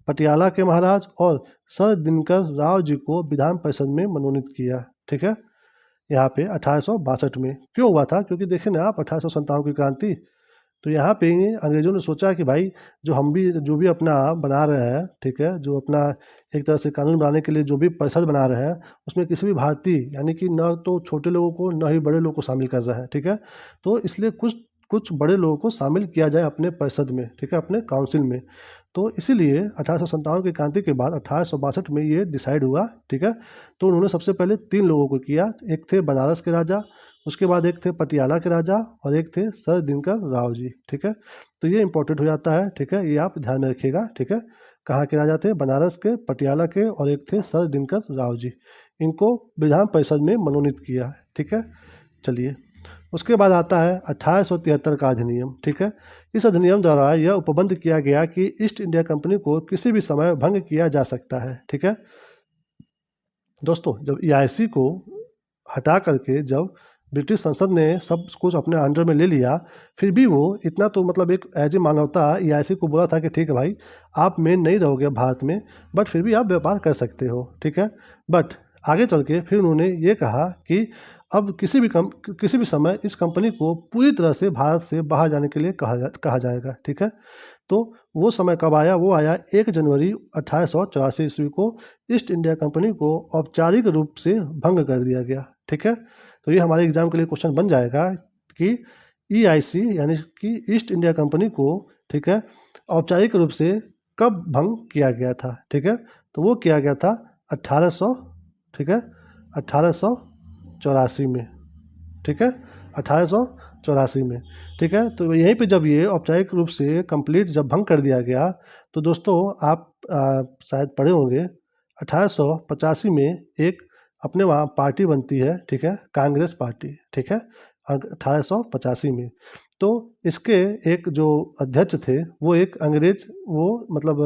पटियाला के महाराज और सर दिनकर राव जी को विधान परिषद में मनोनीत किया। ठीक है, यहाँ पे 1862 में क्यों हुआ था, क्योंकि देखें ना आप 1857 की क्रांति, तो यहाँ पे अंग्रेजों ने सोचा कि भाई जो भी अपना बना रहे हैं, ठीक है, जो अपना एक तरह से कानून बनाने के लिए जो भी परिषद बना रहे हैं, उसमें किसी भी भारतीय यानी कि न तो छोटे लोगों को न ही बड़े लोगों को शामिल कर रहे हैं। ठीक है, तो इसलिए कुछ बड़े लोगों को शामिल किया जाए अपने परिषद में, ठीक है, अपने काउंसिल में। तो इसीलिए 1857 की क्रांति के बाद 1862 में ये डिसाइड हुआ। ठीक है, तो उन्होंने सबसे पहले 3 लोगों को किया, एक थे बनारस के राजा, उसके बाद एक थे पटियाला के राजा और एक थे सर दिनकर राव जी। ठीक है, तो ये इंपॉर्टेंट हो जाता है। ठीक है, ये आप ध्यान में रखिएगा। ठीक है, कहाँ के राजा थे, बनारस के, पटियाला के और एक थे सर दिनकर राव जी, इनको विधान परिषद में मनोनीत किया। ठीक है, चलिए उसके बाद आता है 1873 का अधिनियम। ठीक है, इस अधिनियम द्वारा यह उपबंध किया गया कि ईस्ट इंडिया कंपनी को किसी भी समय भंग किया जा सकता है। ठीक है दोस्तों, जब EIC को हटा करके जब ब्रिटिश संसद ने सब कुछ अपने अंडर में ले लिया, फिर भी वो इतना तो मतलब एक एज ए मानवता EIC को बोला था कि ठीक है भाई, आप मेन नहीं रहोगे भारत में, बट फिर भी आप व्यापार कर सकते हो। ठीक है, बट आगे चल के फिर उन्होंने ये कहा कि अब किसी भी समय इस कंपनी को पूरी तरह से भारत से बाहर जाने के लिए कहा जाएगा। ठीक है, तो वो समय कब आया, वो आया 1 जनवरी 1884 ईस्वी को ईस्ट इंडिया कंपनी को औपचारिक रूप से भंग कर दिया गया। ठीक है, तो ये हमारे एग्जाम के लिए क्वेश्चन बन जाएगा कि EIC यानी कि ईस्ट इंडिया कंपनी को, ठीक है, औपचारिक रूप से कब भंग किया गया था। ठीक है, तो वो किया गया था 1800, ठीक है, 1884 में। ठीक है, 1884 में। ठीक है, तो यहीं पे जब ये औपचारिक रूप से कंप्लीट जब भंग कर दिया गया, तो दोस्तों आप शायद पढ़े होंगे 1885 में एक अपने वहाँ पार्टी बनती है। ठीक है, कांग्रेस पार्टी। ठीक है, 1885 में, तो इसके एक जो अध्यक्ष थे वो एक अंग्रेज, वो मतलब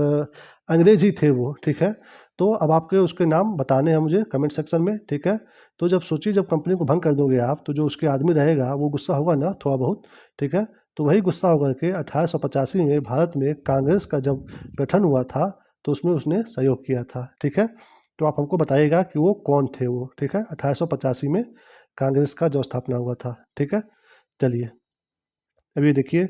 अंग्रेज ही थे वो। ठीक है, तो अब आपके उसके नाम बताने हैं मुझे कमेंट सेक्शन में। ठीक है, तो जब सोचिए जब कंपनी को भंग कर दोगे आप, तो जो उसके आदमी रहेगा वो गुस्सा होगा ना थोड़ा बहुत। ठीक है, तो वही गुस्सा होकर के 1885 में भारत में कांग्रेस का जब गठन हुआ था, तो उसमें उसने सहयोग किया था। ठीक है, तो आप हमको बताइएगा कि वो कौन थे वो। ठीक है, 1885 में कांग्रेस का जो स्थापना हुआ था। ठीक है, चलिए अभी देखिए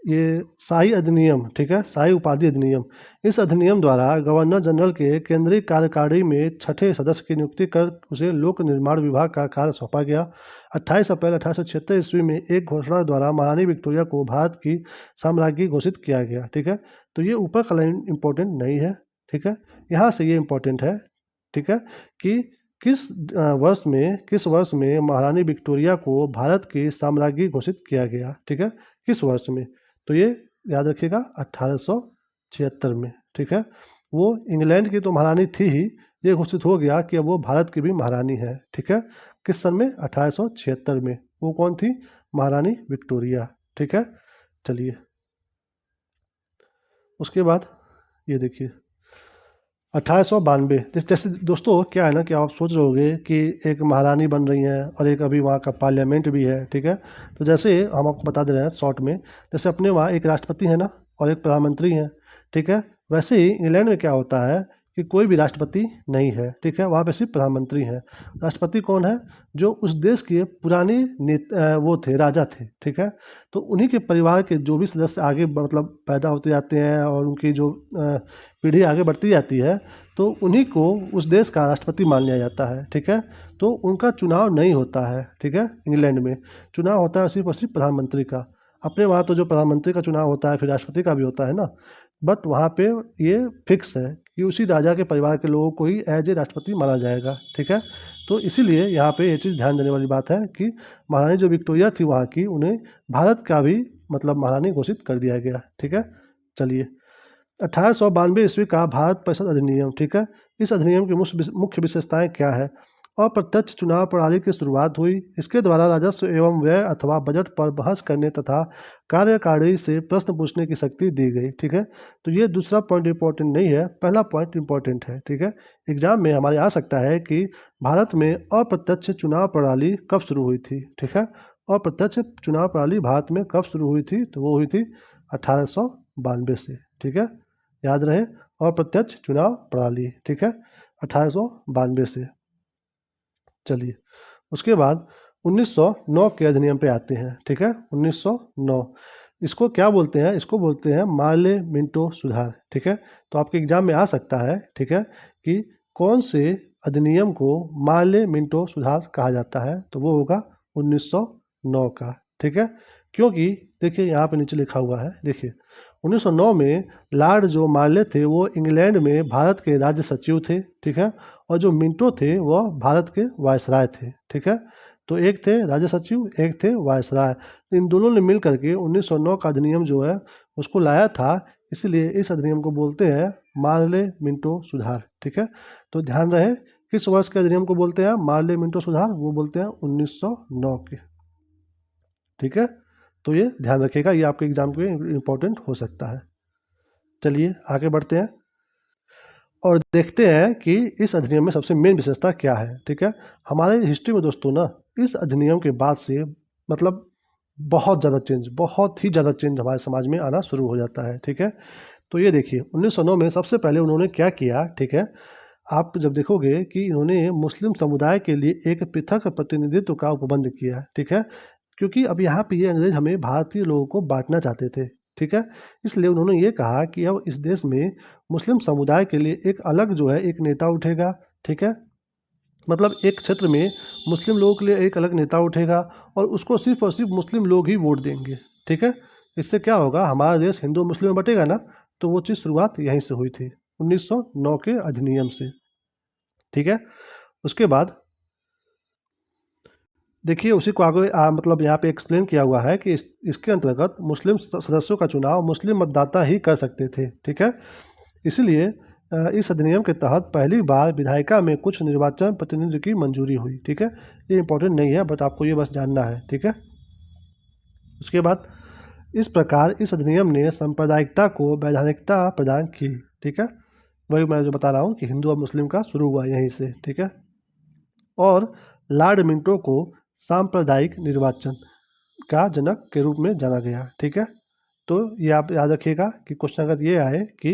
ये शाही अधिनियम, ठीक है, शाही उपाधि अधिनियम। इस अधिनियम द्वारा गवर्नर जनरल के केंद्रीय कार्यकारिणी में छठे सदस्य की नियुक्ति कर उसे लोक निर्माण विभाग का कार्य सौंपा गया। 28 अप्रैल 1876 ईस्वी में एक घोषणा द्वारा महारानी विक्टोरिया को भारत की साम्राज्ञी घोषित किया गया, ठीक है। तो ये ऊपर का लाइन इम्पोर्टेंट नहीं है, ठीक है, यहाँ से ये इम्पोर्टेंट है, ठीक है, कि किस वर्ष में महारानी विक्टोरिया को भारत की साम्राज्ञी घोषित किया गया, ठीक है, किस वर्ष में। तो ये याद रखिएगा 1876 में, ठीक है। वो इंग्लैंड की तो महारानी थी ही, ये घोषित हो गया कि अब वो भारत की भी महारानी है, ठीक है। किस सन में? 1876 में। वो कौन थी? महारानी विक्टोरिया, ठीक है। चलिए उसके बाद ये देखिए 1892। जैसे दोस्तों क्या है ना कि आप सोच रहे होंगे कि एक महारानी बन रही हैं और एक अभी वहाँ का पार्लियामेंट भी है, ठीक है। तो जैसे हम आपको बता दे रहे हैं शॉर्ट में, जैसे अपने वहाँ एक राष्ट्रपति है ना और एक प्रधानमंत्री हैं, ठीक है। वैसे ही इंग्लैंड में क्या होता है कि कोई भी राष्ट्रपति नहीं है, ठीक है, वहाँ पे सिर्फ प्रधानमंत्री हैं। राष्ट्रपति कौन है? जो उस देश के पुराने वो थे, राजा थे, ठीक है। तो उन्हीं के परिवार के जो भी सदस्य आगे मतलब पैदा होते जाते हैं और उनकी जो पीढ़ी आगे बढ़ती जाती है, तो उन्हीं को उस देश का राष्ट्रपति मान लिया जाता है, ठीक है। तो उनका चुनाव नहीं होता है, ठीक है। इंग्लैंड में चुनाव होता है सिर्फ और सिर्फ प्रधानमंत्री का। अपने वहाँ तो जो प्रधानमंत्री का चुनाव होता है फिर राष्ट्रपति का भी होता है ना, बट वहाँ पे ये फिक्स है कि उसी राजा के परिवार के लोगों को ही एज ए राष्ट्रपति माना जाएगा, ठीक है। तो इसीलिए यहाँ पे ये चीज़ ध्यान देने वाली बात है कि महारानी जो विक्टोरिया थी वहाँ की, उन्हें भारत का भी मतलब महारानी घोषित कर दिया गया, ठीक है। चलिए 1892 ईस्वी का भारत परिषद अधिनियम, ठीक है। इस अधिनियम की मुख्य विशेषताएं क्या है? अप्रत्यक्ष चुनाव प्रणाली की शुरुआत हुई। इसके द्वारा राजस्व एवं व्यय अथवा बजट पर बहस करने तथा कार्यकारिणी से प्रश्न पूछने की शक्ति दी गई, ठीक है। तो ये दूसरा पॉइंट इंपॉर्टेंट नहीं है, पहला पॉइंट इंपॉर्टेंट है, ठीक है। एग्जाम में हमारे आ सकता है कि भारत में अप्रत्यक्ष चुनाव प्रणाली कब शुरू हुई थी, ठीक है। अप्रत्यक्ष चुनाव प्रणाली भारत में कब शुरू हुई थी? तो वो हुई थी 1892 से, ठीक है, याद रहे। अप्रत्यक्ष चुनाव प्रणाली, ठीक है, 1892 से। चलिए उसके बाद 1909 के अधिनियम पे आते हैं, ठीक है। 1909 इसको क्या बोलते हैं? इसको बोलते हैं मार्ले मिंटो सुधार, ठीक है। तो आपके एग्जाम में आ सकता है, ठीक है, कि कौन से अधिनियम को मार्ले मिंटो सुधार कहा जाता है? तो वो होगा 1909 का, ठीक है। क्योंकि देखिए यहाँ पे नीचे लिखा हुआ है, देखिए 1909 में लॉर्ड जो मार्ले थे वो इंग्लैंड में भारत के राज्य सचिव थे, ठीक है। और जो मिंटो थे वह भारत के वायसराय थे, ठीक है। तो एक थे राज्य सचिव, एक थे वायसराय। इन दोनों ने मिल करके 1909 का अधिनियम जो है उसको लाया था, इसीलिए इस अधिनियम को बोलते हैं मार्ले मिंटो सुधार, ठीक है। तो ध्यान रहे किस वर्ष के अधिनियम को बोलते हैं मार्ले मिंटो सुधार? वो बोलते हैं 1909 के, ठीक है। तो ये ध्यान रखिएगा, ये आपके एग्जाम के इम्पोर्टेंट हो सकता है। चलिए आगे बढ़ते हैं और देखते हैं कि इस अधिनियम में सबसे मेन विशेषता क्या है, ठीक है। हमारे हिस्ट्री में दोस्तों ना इस अधिनियम के बाद से मतलब बहुत ही ज़्यादा चेंज हमारे समाज में आना शुरू हो जाता है, ठीक है। तो ये देखिए 1909 में सबसे पहले उन्होंने क्या किया, ठीक है। आप जब देखोगे कि इन्होंने मुस्लिम समुदाय के लिए एक पृथक प्रतिनिधित्व का उपबंध किया, ठीक है। क्योंकि अब यहाँ पे ये अंग्रेज हमें भारतीय लोगों को बांटना चाहते थे, ठीक है। इसलिए उन्होंने ये कहा कि अब इस देश में मुस्लिम समुदाय के लिए एक अलग जो है एक नेता उठेगा, ठीक है। मतलब एक क्षेत्र में मुस्लिम लोगों के लिए एक अलग नेता उठेगा और उसको सिर्फ और सिर्फ मुस्लिम लोग ही वोट देंगे, ठीक है। इससे क्या होगा, हमारा देश हिंदू मुस्लिम में बटेगा ना। तो वो चीज़ शुरुआत यहीं से हुई थी 1909 के अधिनियम से, ठीक है। उसके बाद देखिए उसी को आगे मतलब यहाँ पे एक्सप्लेन किया हुआ है कि इसके अंतर्गत मुस्लिम सदस्यों का चुनाव मुस्लिम मतदाता ही कर सकते थे, ठीक है। इसलिए इस अधिनियम के तहत पहली बार विधायिका में कुछ निर्वाचन प्रतिनिधि की मंजूरी हुई, ठीक है। ये इंपॉर्टेंट नहीं है बट आपको ये बस जानना है, ठीक है। उसके बाद इस प्रकार इस अधिनियम ने सांप्रदायिकता को वैधानिकता प्रदान की, ठीक है। वही मैं जो बता रहा हूँ कि हिंदू और मुस्लिम का शुरू हुआ यहीं से, ठीक है। और लॉर्ड मिंटो को सांप्रदायिक निर्वाचन का जनक के रूप में जाना गया, ठीक है। तो ये आप याद रखिएगा कि क्वेश्चन अगर ये आए कि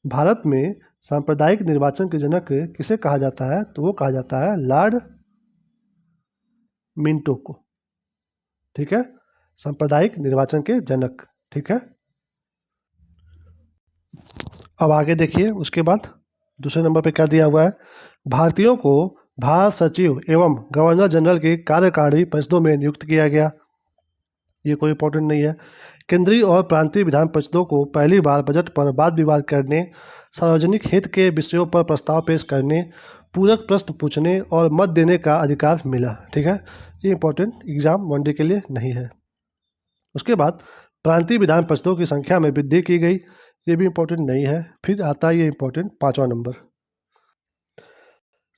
भारत में सांप्रदायिक निर्वाचन के जनक किसे कहा जाता है, तो वो कहा जाता है लॉर्ड मिंटो को, ठीक है, सांप्रदायिक निर्वाचन के जनक। ठीक है, अब आगे देखिए, उसके बाद दूसरे नंबर पे क्या दिया हुआ है, भारतीयों को भारत सचिव एवं गवर्नर जनरल की कार्यकारी परिषदों में नियुक्त किया गया। ये कोई इंपॉर्टेंट नहीं है। केंद्रीय और प्रांतीय विधान परिषदों को पहली बार बजट पर वाद विवाद करने, सार्वजनिक हित के विषयों पर प्रस्ताव पेश करने, पूरक प्रश्न पूछने और मत देने का अधिकार मिला। ठीक है, ये इंपॉर्टेंट एग्जाम वनडे के लिए नहीं है। उसके बाद प्रांतीय विधान परिषदों की संख्या में वृद्धि की गई, ये भी इंपॉर्टेंट नहीं है। फिर आता है ये इंपॉर्टेंट 5वां नंबर,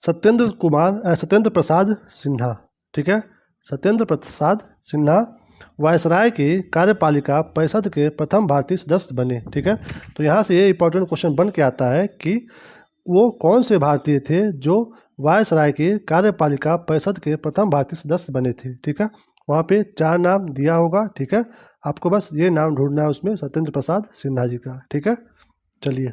सत्येंद्र प्रसाद सिन्हा। ठीक है, सत्येंद्र प्रसाद सिन्हा वायसराय की कार्यपालिका परिषद के प्रथम भारतीय सदस्य बने। ठीक है, तो यहाँ से ये इंपॉर्टेंट क्वेश्चन बन के आता है कि वो कौन से भारतीय थे जो वायसराय की कार्यपालिका परिषद के प्रथम भारतीय सदस्य बने थे। ठीक है, वहाँ पे 4 नाम दिया होगा। ठीक है, आपको बस ये नाम ढूंढना है उसमें, सत्येंद्र प्रसाद सिन्हा जी का। ठीक है, चलिए,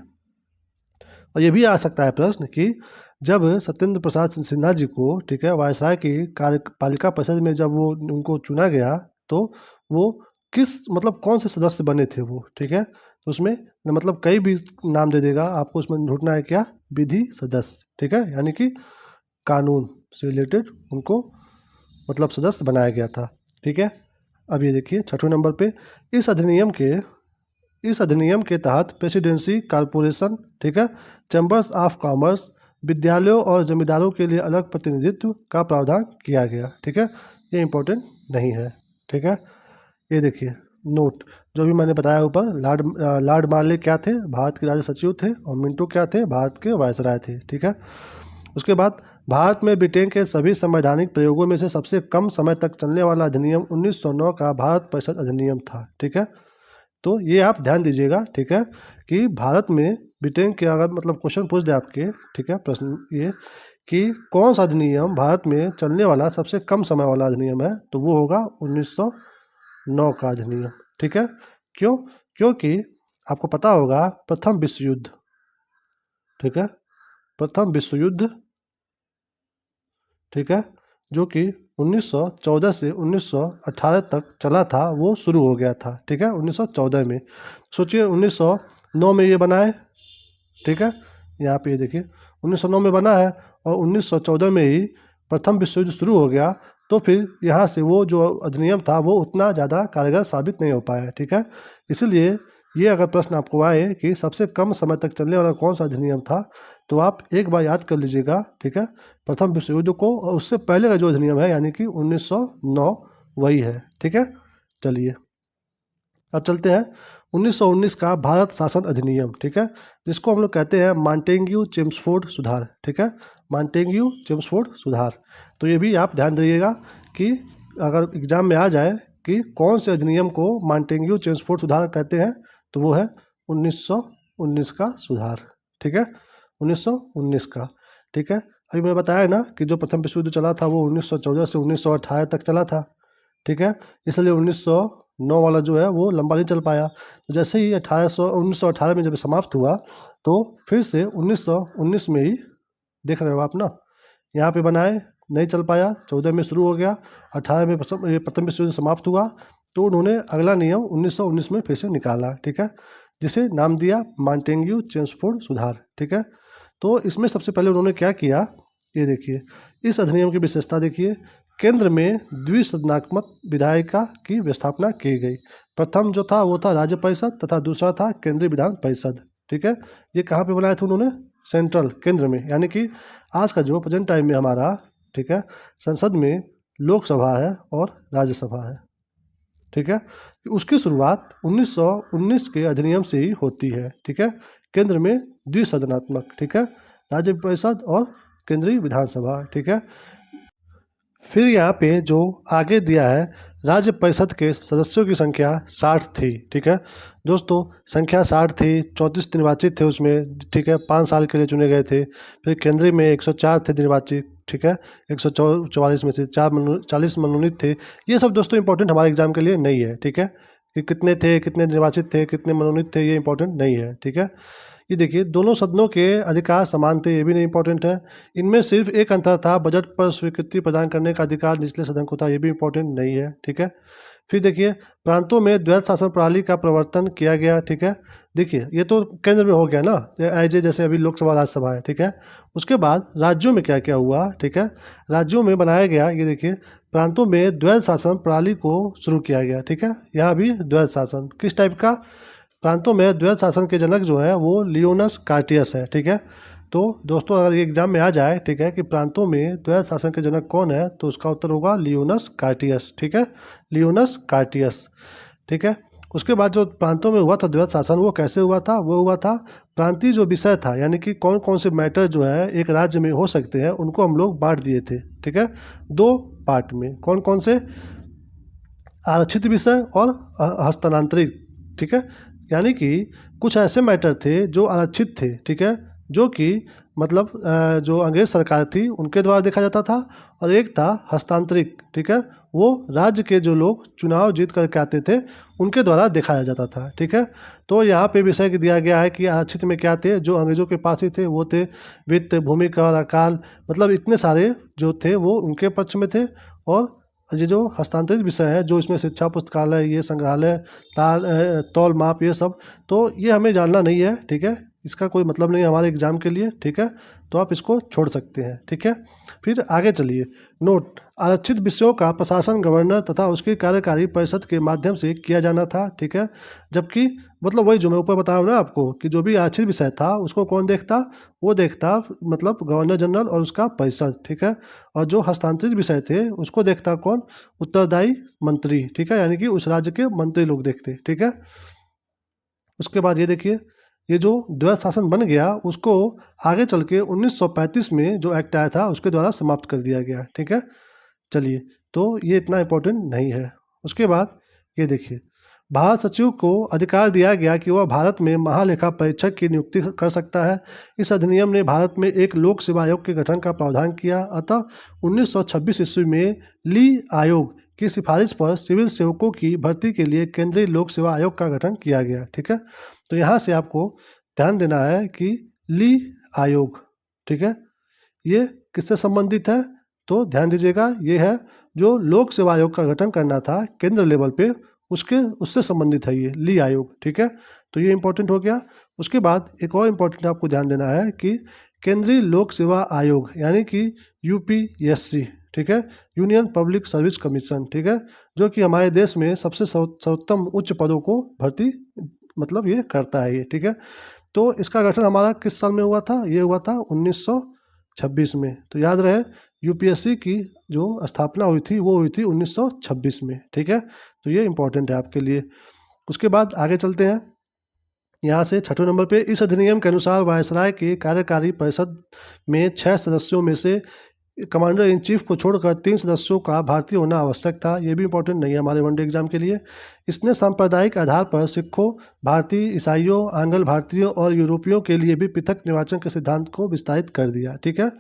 और ये भी आ सकता है प्रश्न कि जब सत्येंद्र प्रसाद सिन्हा जी को, ठीक है, वायसराय की कार्यपालिका परिषद में जब वो उनको चुना गया तो वो किस मतलब कौन से सदस्य बने थे वो। ठीक है, तो उसमें मतलब कई भी नाम दे देगा, आपको उसमें ढूंढना है क्या, विधि सदस्य। ठीक है, यानी कि कानून से रिलेटेड उनको मतलब सदस्य बनाया गया था। ठीक है, अब ये देखिए 6वें नंबर पे, इस अधिनियम के तहत प्रेसिडेंसी कॉरपोरेशन, ठीक है, चैम्बर्स ऑफ कॉमर्स, विद्यालयों और जमींदारों के लिए अलग प्रतिनिधित्व का प्रावधान किया गया। ठीक है, ये इंपॉर्टेंट नहीं है। ठीक है, ये देखिए नोट, जो भी मैंने बताया ऊपर, लॉर्ड मार्ले क्या थे, भारत के राज्य सचिव थे, और मिंटो क्या थे, भारत के वायसराय थे। ठीक है, उसके बाद भारत में ब्रिटेन के सभी संवैधानिक प्रयोगों में से सबसे कम समय तक चलने वाला अधिनियम 1909 का भारत परिषद अधिनियम था। ठीक है, तो ये आप ध्यान दीजिएगा। ठीक है, कि भारत में ब्रिटेन के अगर मतलब क्वेश्चन पूछ दे आपके, ठीक है, प्रश्न ये कि कौन सा अधिनियम भारत में चलने वाला सबसे कम समय वाला अधिनियम है, तो वो होगा 1909 का अधिनियम। ठीक है, क्यों, क्योंकि आपको पता होगा प्रथम विश्व युद्ध, ठीक है, प्रथम विश्व युद्ध, ठीक है, जो कि 1914 से 1918 तक चला था, वो शुरू हो गया था। ठीक है, 1914 में, सोचिए 1909 में ये बना है। ठीक है, यहाँ पे ये देखिए 1909 में बना है और 1914 में ही प्रथम विश्व युद्ध शुरू हो गया, तो फिर यहाँ से वो जो अधिनियम था वो उतना ज़्यादा कारगर साबित नहीं हो पाया। ठीक है, इसलिए ये अगर प्रश्न आपको आए कि सबसे कम समय तक चलने वाला कौन सा अधिनियम था, तो आप एक बार याद कर लीजिएगा। ठीक है, प्रथम विश्व युद्ध को, और उससे पहले का जो अधिनियम है यानी कि 1909 वही है। ठीक है, चलिए अब चलते हैं 1919 का भारत शासन अधिनियम। ठीक है, जिसको हम लोग कहते हैं मॉन्टेग्यू चेम्सफोर्ड सुधार। ठीक है, मॉन्टेग्यू चेम्सफोर्ड सुधार। तो ये भी आप ध्यान दीजिएगा कि अगर एग्जाम में आ जाए कि कौन से अधिनियम को मॉन्टेग्यू चेम्सफोर्ड सुधार कहते हैं, तो वो है 1919 का सुधार। ठीक है, 1919 का। ठीक है, अभी मैंने बताया ना कि जो प्रथम विश्व युद्ध चला था वो 1914 से 1918 तक चला था। ठीक है, इसलिए 1909 वाला जो है वो लंबा नहीं चल पाया। तो जैसे ही 1918 में जब समाप्त हुआ, तो फिर से 1919 में ही, देख रहे हो आप ना, यहाँ पे बनाए, नहीं चल पाया, 14 में शुरू हो गया, 18 में प्रथम विश्व युद्ध समाप्त हुआ, तो उन्होंने अगला नियम 1919 में फिर से निकाला। ठीक है, जिसे नाम दिया मॉन्टेग्यू चेम्सफोर्ड सुधार। ठीक है, तो इसमें सबसे पहले उन्होंने क्या किया, ये देखिए, इस अधिनियम की विशेषता देखिए, केंद्र में द्विसदनात्मक विधायिका की स्थापना की गई। प्रथम जो था वो था राज्य परिषद तथा दूसरा था केंद्रीय विधान परिषद। ठीक है, ये कहाँ पे बनाए थे उन्होंने, सेंट्रल, केंद्र में, यानी कि आज का जो प्रेजेंट टाइम में हमारा, ठीक है, संसद में लोकसभा है और राज्यसभा है। ठीक है, उसकी शुरुआत 1919 के अधिनियम से ही होती है। ठीक है, केंद्र में द्विसदनात्मक, ठीक है, राज्य परिषद और केंद्रीय विधानसभा। ठीक है, फिर यहाँ पे जो आगे दिया है, राज्य परिषद के सदस्यों की संख्या 60 थी। ठीक है दोस्तों, संख्या 60 थी, 34 निर्वाचित थे उसमें। ठीक है, 5 साल के लिए चुने गए थे। फिर केंद्रीय में 104 थे निर्वाचित। ठीक है, 144 में से 40 मनोनीत थे। ये सब दोस्तों इंपॉर्टेंट हमारे एग्जाम के लिए नहीं है। ठीक है, कि कितने थे, कितने निर्वाचित थे, कितने मनोनीत थे, ये इंपॉर्टेंट नहीं है। ठीक है, ये देखिए दोनों सदनों के अधिकार समान थे, ये भी नहीं इंपॉर्टेंट है। इनमें सिर्फ एक अंतर था, बजट पर स्वीकृति प्रदान करने का अधिकार निचले सदन को था, ये भी इंपॉर्टेंट नहीं है। ठीक है, फिर देखिए प्रांतों में द्वैध शासन प्रणाली का प्रवर्तन किया गया। ठीक है, देखिए ये तो केंद्र में हो गया ना, ऐजे जैसे अभी लोकसभा राज्यसभा है। ठीक है, उसके बाद राज्यों में क्या क्या हुआ। ठीक है, राज्यों में बनाया गया, ये देखिए प्रांतों में द्वैध शासन प्रणाली को शुरू किया गया। ठीक है, यहाँ भी द्वैध शासन किस टाइप का, प्रांतों में द्वैध शासन के जनक जो है वो लियोनस कार्टियस है। ठीक है, तो दोस्तों अगर ये एग्जाम में आ जाए, ठीक है, कि प्रांतों में द्वैध शासन के जनक कौन है, तो उसका उत्तर होगा लियोनस कार्टियस। ठीक है, लियोनस कार्टियस। ठीक है, उसके बाद जो प्रांतों में हुआ था द्वैध शासन, वो कैसे हुआ था, वो हुआ था प्रांतीय जो विषय था, यानी कि कौन कौन से मैटर जो है एक राज्य में हो सकते हैं, उनको हम लोग बांट दिए थे। ठीक है, दो पार्ट में, कौन कौन से, आरक्षित विषय और हस्तांतरित। ठीक है, यानी कि कुछ ऐसे मैटर थे जो आरक्षित थे। ठीक है, जो कि मतलब जो अंग्रेज सरकार थी उनके द्वारा देखा जाता था, और एक था हस्तांतरित। ठीक है, वो राज्य के जो लोग चुनाव जीत करके आते थे उनके द्वारा दिखाया जाता था। ठीक है, तो यहाँ पे विषय दिया गया है कि आरक्षित में क्या थे, जो अंग्रेजों के पास ही थे वो थे वित्त, भूमि कर, अकाल, मतलब इतने सारे जो थे वो उनके पक्ष में थे। और ये जो हस्तांतरित विषय है, जो इसमें शिक्षा पुस्तकालय, ये संग्रहालय, तौल माप, ये सब, तो ये हमें जानना नहीं है। ठीक है, इसका कोई मतलब नहीं है हमारे एग्जाम के लिए। ठीक है, तो आप इसको छोड़ सकते हैं। ठीक है, फिर आगे चलिए। नोट, आरक्षित विषयों का प्रशासन गवर्नर तथा उसकी कार्यकारी परिषद के माध्यम से किया जाना था। ठीक है, जबकि मतलब वही जो मैं ऊपर बता रहा हूँ ना आपको, कि जो भी आरक्षित विषय था उसको कौन देखता, वो देखता मतलब गवर्नर जनरल और उसका परिषद। ठीक है, और जो हस्तांतरित विषय थे उसको देखता कौन, उत्तरदायी मंत्री। ठीक है, यानी कि उस राज्य के मंत्री लोग देखते। ठीक है, उसके बाद ये देखिए, ये जो द्वैध शासन बन गया उसको आगे चल के 1935 में जो एक्ट आया था उसके द्वारा समाप्त कर दिया गया। ठीक है, चलिए, तो ये इतना इम्पोर्टेंट नहीं है। उसके बाद ये देखिए, भारत सचिव को अधिकार दिया गया कि वह भारत में महालेखा परीक्षक की नियुक्ति कर सकता है। इस अधिनियम ने भारत में एक लोक सेवा आयोग के गठन का प्रावधान किया। अतः 1926 ईस्वी में ली आयोग की सिफारिश पर सिविल सेवकों की भर्ती के लिए केंद्रीय लोक सेवा आयोग का गठन किया गया। ठीक है, तो यहाँ से आपको ध्यान देना है कि ली आयोग, ठीक है, ये किससे संबंधित है, तो ध्यान दीजिएगा, ये है जो लोक सेवा आयोग का गठन करना था केंद्र लेवल पे, उससे संबंधित है ये ली आयोग। ठीक है, तो ये इंपॉर्टेंट हो गया। उसके बाद एक और इम्पोर्टेंट आपको ध्यान देना है कि केंद्रीय लोक सेवा आयोग यानी कि यूपीएससी, ठीक है, यूनियन पब्लिक सर्विस कमीशन, ठीक है, जो कि हमारे देश में सबसे सर्वोत्तम उच्च पदों को भर्ती मतलब ये करता है ये। ठीक है, तो इसका गठन हमारा किस साल में हुआ था, ये हुआ था 1926 में। तो याद रहे, यूपीएससी की जो स्थापना हुई थी वो हुई थी 1926 में। ठीक है, तो ये इंपॉर्टेंट है आपके लिए। उसके बाद आगे चलते हैं, यहाँ से छठवें नंबर पे, इस अधिनियम के अनुसार वायसराय के कार्यकारी परिषद में 6 सदस्यों में से कमांडर इन चीफ को छोड़कर 3 सदस्यों का भारतीय होना आवश्यक था। ये भी इंपॉर्टेंट नहीं है हमारे वनडे एग्जाम के लिए। इसने सांप्रदायिक आधार पर सिखों, भारतीय, ईसाइयों, आंग्ल भारतीयों और यूरोपियों के लिए भी पृथक निर्वाचन के सिद्धांत को विस्तारित कर दिया। ठीक है,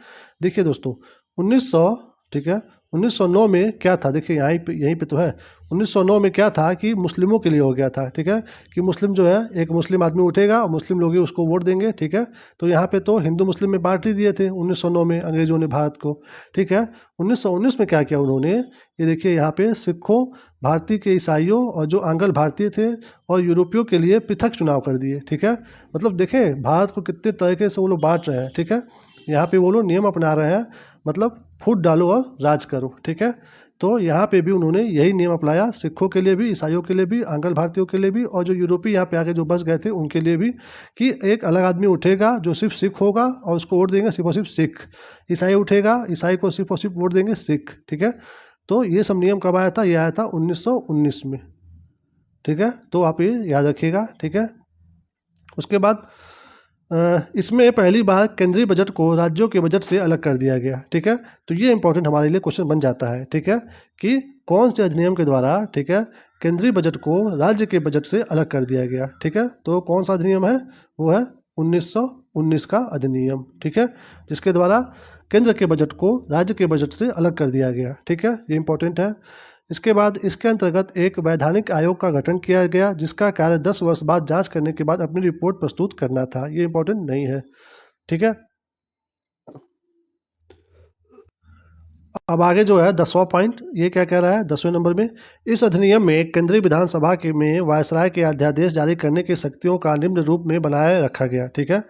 देखिए दोस्तों 1900, ठीक है, 1909 में क्या था, देखिए यहीं पे तो है, 1909 में क्या था कि मुस्लिमों के लिए हो गया था। ठीक है, कि मुस्लिम जो है, एक मुस्लिम आदमी उठेगा और मुस्लिम लोग ही उसको वोट देंगे। ठीक है, तो यहाँ पे तो हिंदू मुस्लिम में बांट ही दिए थे 1909 में अंग्रेजों ने भारत को। ठीक है, 1919 में क्या किया उन्होंने, ये देखिए यहाँ पे सिखों, भारतीय के ईसाइयों और जो आंग्ल भारतीय थे और यूरोपियों के लिए पृथक चुनाव कर दिए। ठीक है, मतलब देखें भारत को कितने तरीके से वो लोग बांट रहे हैं। ठीक है, यहाँ पे वो लोग नियम अपना रहे हैं, मतलब फूट डालो और राज करो। ठीक है, तो यहाँ पे भी उन्होंने यही नियम अपनाया, सिखों के लिए भी, ईसाइयों के लिए भी, आंग्ल भारतीयों के लिए भी, और जो यूरोपीय यहाँ पे आके जो बस गए थे उनके लिए भी, कि एक अलग आदमी उठेगा जो सिर्फ सिख होगा और उसको वोट देंगे सिर्फ और सिर्फ सिख, ईसाई उठेगा, ईसाई को सिर्फ और सिर्फ वोट देंगे सिख। ठीक है, तो ये सब नियम कब आया था, ये आया था 1919 में। ठीक है, तो आप ये याद रखिएगा। ठीक है, उसके बाद इसमें पहली बार केंद्रीय बजट को राज्यों के बजट से अलग कर दिया गया। ठीक है, तो ये इंपॉर्टेंट हमारे लिए क्वेश्चन बन जाता है। ठीक है, कि कौन से अधिनियम के द्वारा, ठीक है, केंद्रीय बजट को राज्य के बजट से अलग कर दिया गया। ठीक है, तो कौन सा अधिनियम है, वो है 1919 का अधिनियम। ठीक है, जिसके द्वारा केंद्र के बजट को राज्य के बजट से अलग कर दिया गया। ठीक है, ये इंपॉर्टेंट है। इसके बाद इसके अंतर्गत एक वैधानिक आयोग का गठन किया गया जिसका कार्य 10 वर्ष बाद जांच करने के बाद अपनी रिपोर्ट प्रस्तुत करना था। ये इंपॉर्टेंट नहीं है, ठीक है। अब आगे जो है 10वां पॉइंट, ये क्या कह रहा है 10वें नंबर में, इस अधिनियम में केंद्रीय विधानसभा के में वायसराय के अध्यादेश जारी करने की शक्तियों का निम्न रूप में बनाए रखा गया, ठीक है।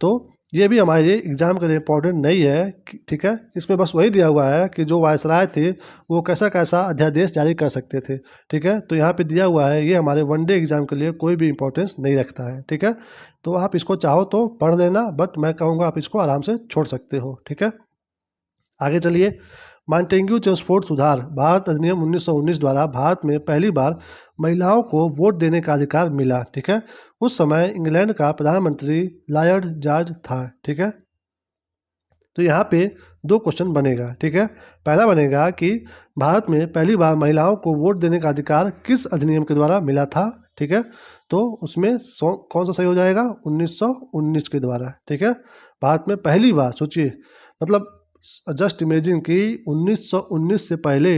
तो ये भी हमारे एग्जाम के लिए इम्पोर्टेंट नहीं है, ठीक है। इसमें बस वही दिया हुआ है कि जो वायसराय थे वो कैसा कैसा अध्यादेश जारी कर सकते थे, ठीक है। तो यहाँ पे दिया हुआ है, ये हमारे वनडे एग्जाम के लिए कोई भी इंपॉर्टेंस नहीं रखता है, ठीक है। तो आप इसको चाहो तो पढ़ लेना, बट मैं कहूँगा आप इसको आराम से छोड़ सकते हो, ठीक है। आगे चलिए, मॉन्टेग्यू चेम्सफोर्ड सुधार भारत अधिनियम 1919 द्वारा भारत में पहली बार महिलाओं को वोट देने का अधिकार मिला, ठीक है। उस समय इंग्लैंड का प्रधानमंत्री लॉर्ड जॉर्ज था, ठीक है। तो यहाँ पे 2 क्वेश्चन बनेगा, ठीक है। पहला बनेगा कि भारत में पहली बार महिलाओं को वोट देने का अधिकार किस अधिनियम के द्वारा मिला था, ठीक है। तो उसमें कौन सा सही हो जाएगा, 1919 के द्वारा, ठीक है। भारत में पहली बार, सोचिए, मतलब जस्ट इमेजिन कि 1919 से पहले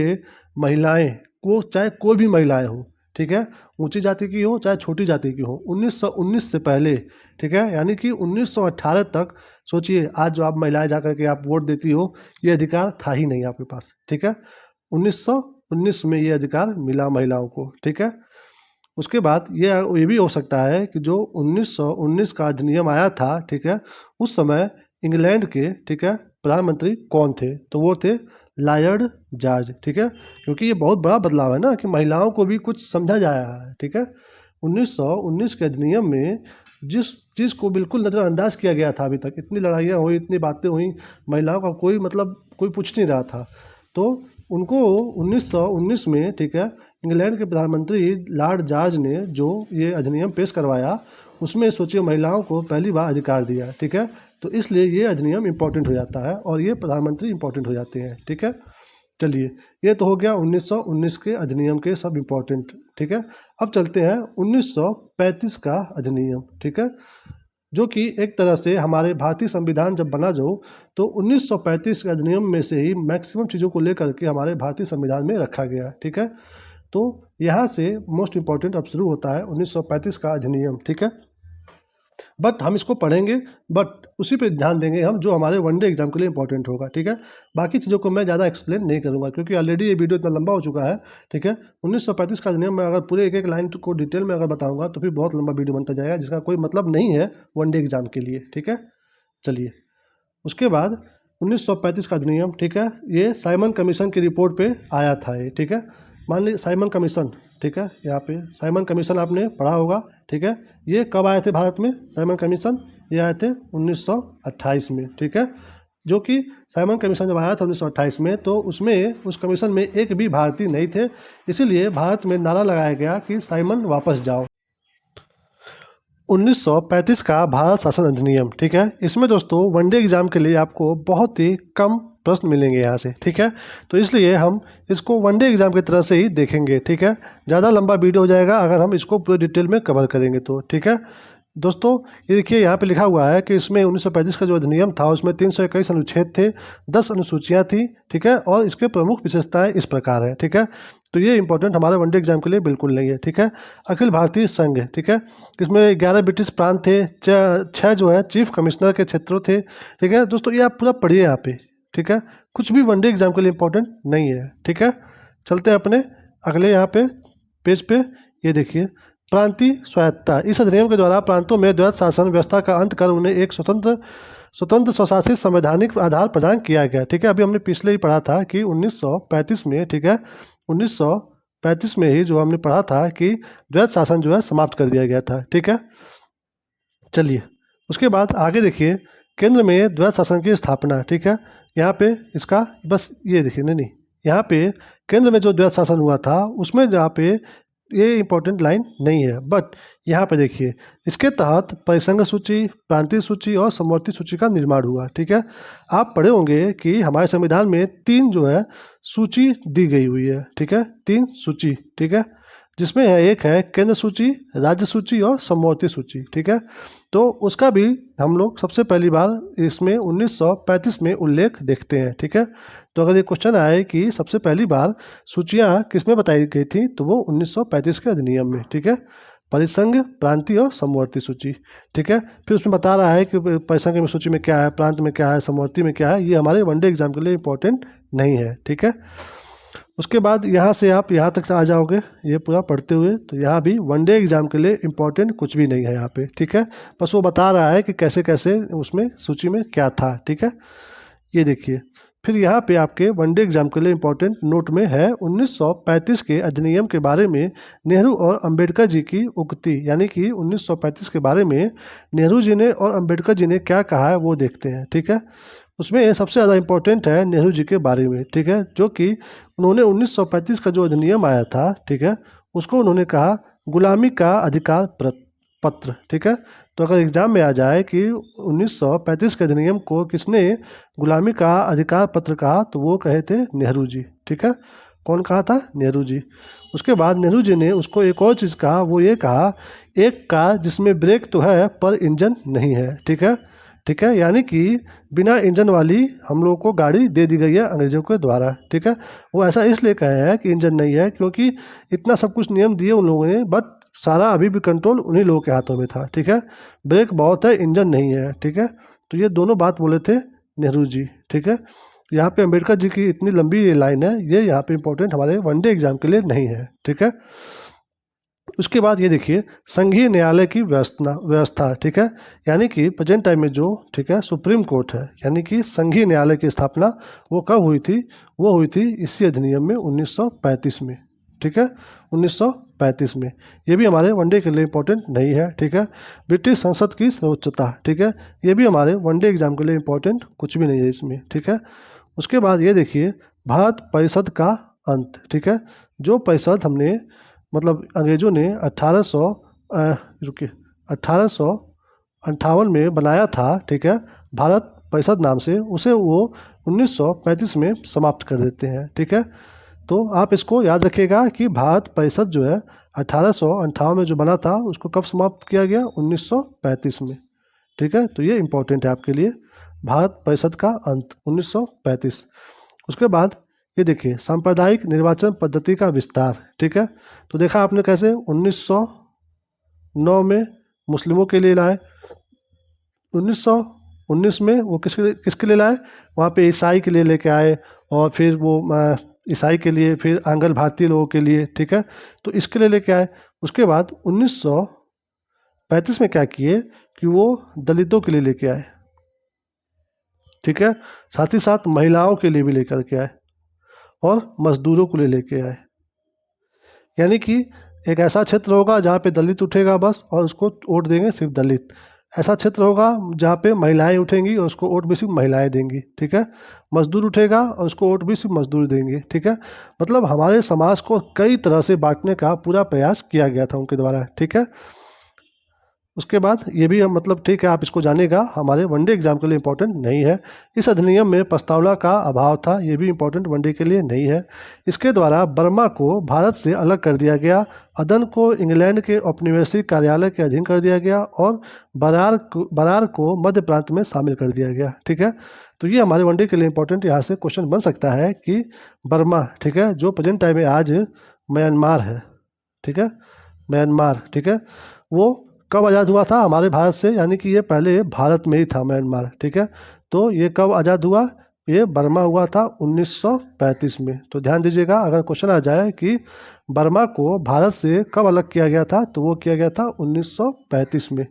महिलाएं को, चाहे कोई भी महिलाएं हो, ठीक है, ऊंची जाति की हो चाहे छोटी जाति की हो, 1919 से पहले, ठीक है, यानी कि 1918 तक सोचिए, आज जो आप महिलाएं जाकर के आप वोट देती हो, ये अधिकार था ही नहीं आपके पास, ठीक है। 1919 में ये अधिकार मिला महिलाओं को, ठीक है। उसके बाद ये भी हो सकता है कि जो 1919 का अधिनियम आया था, ठीक है, उस समय इंग्लैंड के, ठीक है, प्रधानमंत्री कौन थे, तो वो थे लॉर्ड जॉर्ज, ठीक है। क्योंकि ये बहुत बड़ा बदलाव है ना कि महिलाओं को भी कुछ समझा जा रहा है, ठीक है। 1919 के अधिनियम में जिस चीज़ को बिल्कुल नज़रअंदाज किया गया था, अभी तक इतनी लड़ाइयाँ हुई, इतनी बातें हुई, महिलाओं का कोई मतलब कोई पूछ नहीं रहा था, तो उनको 1919 में, ठीक है, इंग्लैंड के प्रधानमंत्री लॉर्ड जॉर्ज ने जो ये अधिनियम पेश करवाया, उसमें सोचिए महिलाओं को पहली बार अधिकार दिया, ठीक है। तो इसलिए ये अधिनियम इम्पोर्टेंट हो जाता है और ये प्रधानमंत्री इम्पोर्टेंट हो जाते हैं, ठीक है। चलिए, ये तो हो गया 1919 के अधिनियम के सब इम्पोर्टेंट, ठीक है। अब चलते हैं 1935 का अधिनियम, ठीक है, जो कि एक तरह से हमारे भारतीय संविधान जब बना जो, तो 1935 के अधिनियम में से ही मैक्सिमम चीज़ों को लेकर के हमारे भारतीय संविधान में रखा गया, ठीक है। तो यहाँ से मोस्ट इम्पॉर्टेंट अब शुरू होता है 1935 का अधिनियम, ठीक है। बट हम इसको पढ़ेंगे, बट उसी पे ध्यान देंगे हम जो हमारे वनडे एग्जाम के लिए इंपॉर्टेंट होगा, ठीक है। बाकी चीज़ों को मैं ज़्यादा एक्सप्लेन नहीं करूँगा क्योंकि ऑलरेडी ये वीडियो इतना लंबा हो चुका है, ठीक है। 1935 का अधिनियम में अगर पूरे एक एक लाइन को डिटेल में अगर बताऊँगा तो फिर बहुत लंबा वीडियो बनता जाएगा जिसका कोई मतलब नहीं है वनडे एग्जाम के लिए, ठीक है। चलिए, उसके बाद 1935 का अधिनियम, ठीक है, ये साइमन कमीशन की रिपोर्ट पे आया था ये, ठीक है। मान लीजिए साइमन कमीशन, ठीक है, यहाँ पे साइमन कमीशन आपने पढ़ा होगा, ठीक है। ये कब आए थे भारत में साइमन कमीशन, ये आए थे 1928 में, ठीक है। जो कि साइमन कमीशन जब आया था 1928 में, तो उसमें उस कमीशन में एक भी भारतीय नहीं थे, इसीलिए भारत में नारा लगाया गया कि साइमन वापस जाओ। 1935 का भारत शासन अधिनियम, ठीक है, इसमें दोस्तों वनडे एग्जाम के लिए आपको बहुत ही कम प्रश्न मिलेंगे यहाँ से, ठीक है। तो इसलिए हम इसको वनडे एग्जाम की तरह से ही देखेंगे, ठीक है। ज़्यादा लंबा वीडियो हो जाएगा अगर हम इसको पूरे डिटेल में कवर करेंगे तो, ठीक है। दोस्तों ये देखिए यहाँ पे लिखा हुआ है कि इसमें 1935 का जो अधिनियम था उसमें 321 अनुच्छेद थे, 10 अनुसूचियाँ थी, ठीक है, और इसके प्रमुख विशेषताएं इस प्रकार है, ठीक है। तो ये इंपॉर्टेंट हमारे वनडे एग्जाम के लिए बिल्कुल नहीं है, ठीक है। अखिल भारतीय संघ, ठीक है, इसमें 11 ब्रिटिश प्रांत थे, 6 जो है चीफ कमिश्नर के क्षेत्रों थे, ठीक है। दोस्तों ये आप पूरा पढ़िए यहाँ पे, ठीक है, कुछ भी वनडे एग्जाम के लिए इंपॉर्टेंट नहीं है, ठीक है। चलते हैं अपने अगले यहाँ पे पेज पे, ये देखिए प्रांतीय स्वायत्तता। इस अधिनियम के द्वारा प्रांतों में द्वैत शासन व्यवस्था का अंत कर उन्हें एक स्वतंत्र स्वशासित संवैधानिक आधार प्रदान किया गया, ठीक है। अभी हमने पिछले ही पढ़ा था कि 1935 में, ठीक है, 1935 में ही जो हमने पढ़ा था कि द्वैत शासन जो है समाप्त कर दिया गया था, ठीक है। चलिए, उसके बाद आगे देखिए केंद्र में द्वैत शासन की स्थापना, ठीक है। यहाँ पे इसका बस ये देखिए, नहीं, यहाँ पे केंद्र में जो द्वैत शासन हुआ था उसमें जहाँ पे ये इंपॉर्टेंट लाइन नहीं है, बट यहाँ पे देखिए इसके तहत परिसंघ सूची, प्रांतीय सूची और समवर्ती सूची का निर्माण हुआ, ठीक है। आप पढ़े होंगे कि हमारे संविधान में 3 जो है सूची दी गई हुई है, ठीक है, 3 सूची, ठीक है। जिसमें एक है केंद्र सूची, राज्य सूची और समवर्ती सूची। ठीक है, तो उसका भी हम लोग सबसे पहली बार इसमें 1935 में उल्लेख देखते हैं। ठीक है, तो अगर ये क्वेश्चन आए कि सबसे पहली बार सूचियाँ किसमें बताई गई थी, तो वो 1935 के अधिनियम में। ठीक है, परिसंघ, प्रांतीय और समवर्ती सूची। ठीक है, फिर उसमें बता रहा है कि परिसंघ में सूची में क्या है, प्रांत में क्या है, समवर्ती में क्या है। ये हमारे वनडे एग्जाम के लिए इंपॉर्टेंट नहीं है। ठीक है, उसके बाद यहाँ से आप यहाँ तक आ जाओगे ये पूरा पढ़ते हुए, तो यहाँ भी वनडे एग्जाम के लिए इंपॉर्टेंट कुछ भी नहीं है यहाँ पे। ठीक है, बस वो बता रहा है कि कैसे कैसे उसमें सूची में क्या था। ठीक है, ये देखिए, फिर यहाँ पे आपके वनडे एग्जाम के लिए इंपॉर्टेंट नोट में है 1935 के अधिनियम के बारे में नेहरू और अंबेडकर जी की उक्ति, यानी कि 1935 के बारे में नेहरू जी ने और अंबेडकर जी ने क्या कहा है वो देखते हैं। ठीक है, उसमें सबसे ज़्यादा इम्पोर्टेंट है नेहरू जी के बारे में। ठीक है, जो कि उन्होंने 1935 का जो अधिनियम आया था, ठीक है, उसको उन्होंने कहा गुलामी का अधिकार पत्र। ठीक है, तो अगर एग्जाम में आ जाए कि 1935 के अधिनियम को किसने गुलामी का अधिकार पत्र कहा, तो वो कहे थे नेहरू जी। ठीक है, कौन कहा था? नेहरू जी। उसके बाद नेहरू जी ने उसको एक और चीज़ कहा, वो ये कहा एक कार जिसमें ब्रेक तो है पर इंजन नहीं है। ठीक है, ठीक है, यानी कि बिना इंजन वाली हम लोगों को गाड़ी दे दी गई है अंग्रेजों के द्वारा। ठीक है, वो ऐसा इसलिए कहे हैं कि इंजन नहीं है क्योंकि इतना सब कुछ नियम दिए उन लोगों ने, बट सारा अभी भी कंट्रोल उन्हीं लोगों के हाथों में था। ठीक है, ब्रेक बहुत है, इंजन नहीं है। ठीक है, तो ये दोनों बात बोले थे नेहरू जी। ठीक है, यहाँ पे अंबेडकर जी की इतनी लंबी ये लाइन है, ये यहाँ पे इंपॉर्टेंट हमारे वनडे एग्जाम के लिए नहीं है। ठीक है, उसके बाद ये देखिए संघीय न्यायालय की व्यवस्था। ठीक है, यानी कि प्रेजेंट टाइम में जो, ठीक है, सुप्रीम कोर्ट है, यानी कि संघीय न्यायालय की स्थापना वो कब हुई थी? वो हुई थी इसी अधिनियम में 1935 में। ठीक है, 1935 में। ये भी हमारे वनडे के लिए इंपॉर्टेंट नहीं है। ठीक है, ब्रिटिश संसद की सर्वोच्चता। ठीक है, ये भी हमारे वनडे एग्जाम के लिए इंपॉर्टेंट कुछ भी नहीं है इसमें। ठीक है, उसके बाद ये देखिए भारत परिषद का अंत। ठीक है, जो परिषद हमने मतलब अंग्रेज़ों ने 1858 में बनाया था, ठीक है, भारत परिषद नाम से, उसे वो 1935 में समाप्त कर देते हैं। ठीक है, तो आप इसको याद रखिएगा कि भारत परिषद जो है 1858 में जो बना था उसको कब समाप्त किया गया? 1935 में। ठीक है, तो ये इम्पोर्टेंट है आपके लिए, भारत परिषद का अंत 1935। उसके बाद ये देखिए सांप्रदायिक निर्वाचन पद्धति का विस्तार। ठीक है, तो देखा आपने कैसे 1909 में मुस्लिमों के लिए लाए, 1919 में वो किसके लिए लाए? वहाँ पे ईसाई के लिए लेके आए, और फिर वो ईसाई के लिए, फिर आंग्ल भारतीय लोगों के लिए। ठीक है, तो इसके लिए लेके आए। उसके बाद 1935 में क्या किए कि वो दलितों के लिए लेके आए। ठीक है, साथ ही साथ महिलाओं के लिए भी लेकर के आए और मजदूरों को लेके आए। यानी कि एक ऐसा क्षेत्र होगा जहाँ पे दलित उठेगा बस, और उसको वोट देंगे सिर्फ दलित। ऐसा क्षेत्र होगा जहाँ पे महिलाएं उठेंगी और उसको वोट भी सिर्फ महिलाएं देंगी। ठीक है, मजदूर उठेगा और उसको वोट भी सिर्फ मजदूर देंगे। ठीक है, मतलब हमारे समाज को कई तरह से बांटने का पूरा प्रयास किया गया था उनके द्वारा। ठीक है, उसके बाद ये भी हम मतलब ठीक है आप इसको जानेगा, हमारे वनडे एग्जाम के लिए इंपॉर्टेंट नहीं है। इस अधिनियम में प्रस्तावना का अभाव था, ये भी इंपॉर्टेंट वनडे के लिए नहीं है। इसके द्वारा बर्मा को भारत से अलग कर दिया गया, अदन को इंग्लैंड के औपनिवेशिक कार्यालय के अधीन कर दिया गया, और बरार को मध्य प्रांत में शामिल कर दिया गया। ठीक है, तो ये हमारे वनडे के लिए इंपॉर्टेंट यहाँ से क्वेश्चन बन सकता है कि बर्मा, ठीक है, जो प्रेजेंट टाइम में आज म्यांमार है, ठीक है, म्यांमार, ठीक है, वो कब आज़ाद हुआ था हमारे भारत से? यानी कि ये पहले भारत में ही था म्यांमार। ठीक है, तो ये कब आज़ाद हुआ? ये बर्मा हुआ था 1935 में। तो ध्यान दीजिएगा, अगर क्वेश्चन आ जाए कि बर्मा को भारत से कब अलग किया गया था, तो वो किया गया था 1935 में।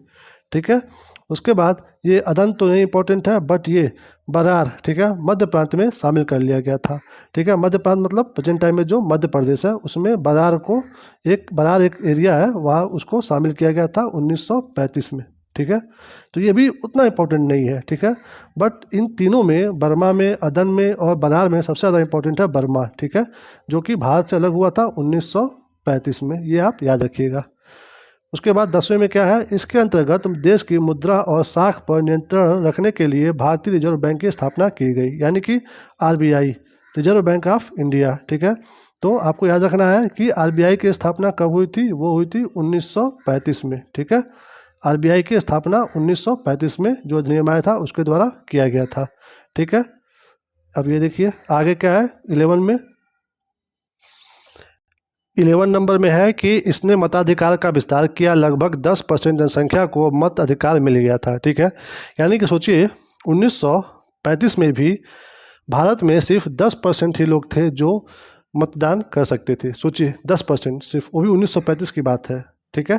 ठीक है, उसके बाद ये अदन तो नहीं इंपॉर्टेंट है, बट ये बरार, ठीक है, मध्य प्रांत में शामिल कर लिया गया था। ठीक है, मध्य प्रांत मतलब प्रेजेंट टाइम में जो मध्य प्रदेश है उसमें बरार एक एरिया है, वहाँ उसको शामिल किया गया था 1935 में। ठीक है, तो ये भी उतना इंपॉर्टेंट नहीं है। ठीक है, बट इन तीनों में, बर्मा में, अदन में और बरार में सबसे ज़्यादा इंपॉर्टेंट है बर्मा। ठीक है, जो कि भारत से अलग हुआ था 1935 में, ये आप याद रखिएगा। उसके बाद 10वें में क्या है? इसके अंतर्गत देश की मुद्रा और साख पर नियंत्रण रखने के लिए भारतीय रिजर्व बैंक की स्थापना की गई, यानी कि RBI. Reserve bank of India. ठीक है, तो आपको याद रखना है कि आरबीआई की स्थापना कब हुई थी, वो हुई थी 1935 में। ठीक है, आरबीआई की स्थापना 1935 में जो अधिनियम आया था उसके द्वारा किया गया था। ठीक है, अब ये देखिए आगे क्या है 11 में। 11 नंबर में है कि इसने मताधिकार का विस्तार किया, लगभग 10% जनसंख्या को मत अधिकार मिल गया था। ठीक है, यानी कि सोचिए 1935 में भी भारत में सिर्फ 10% ही लोग थे जो मतदान कर सकते थे। सोचिए 10% सिर्फ, वो भी 1935 की बात है। ठीक है,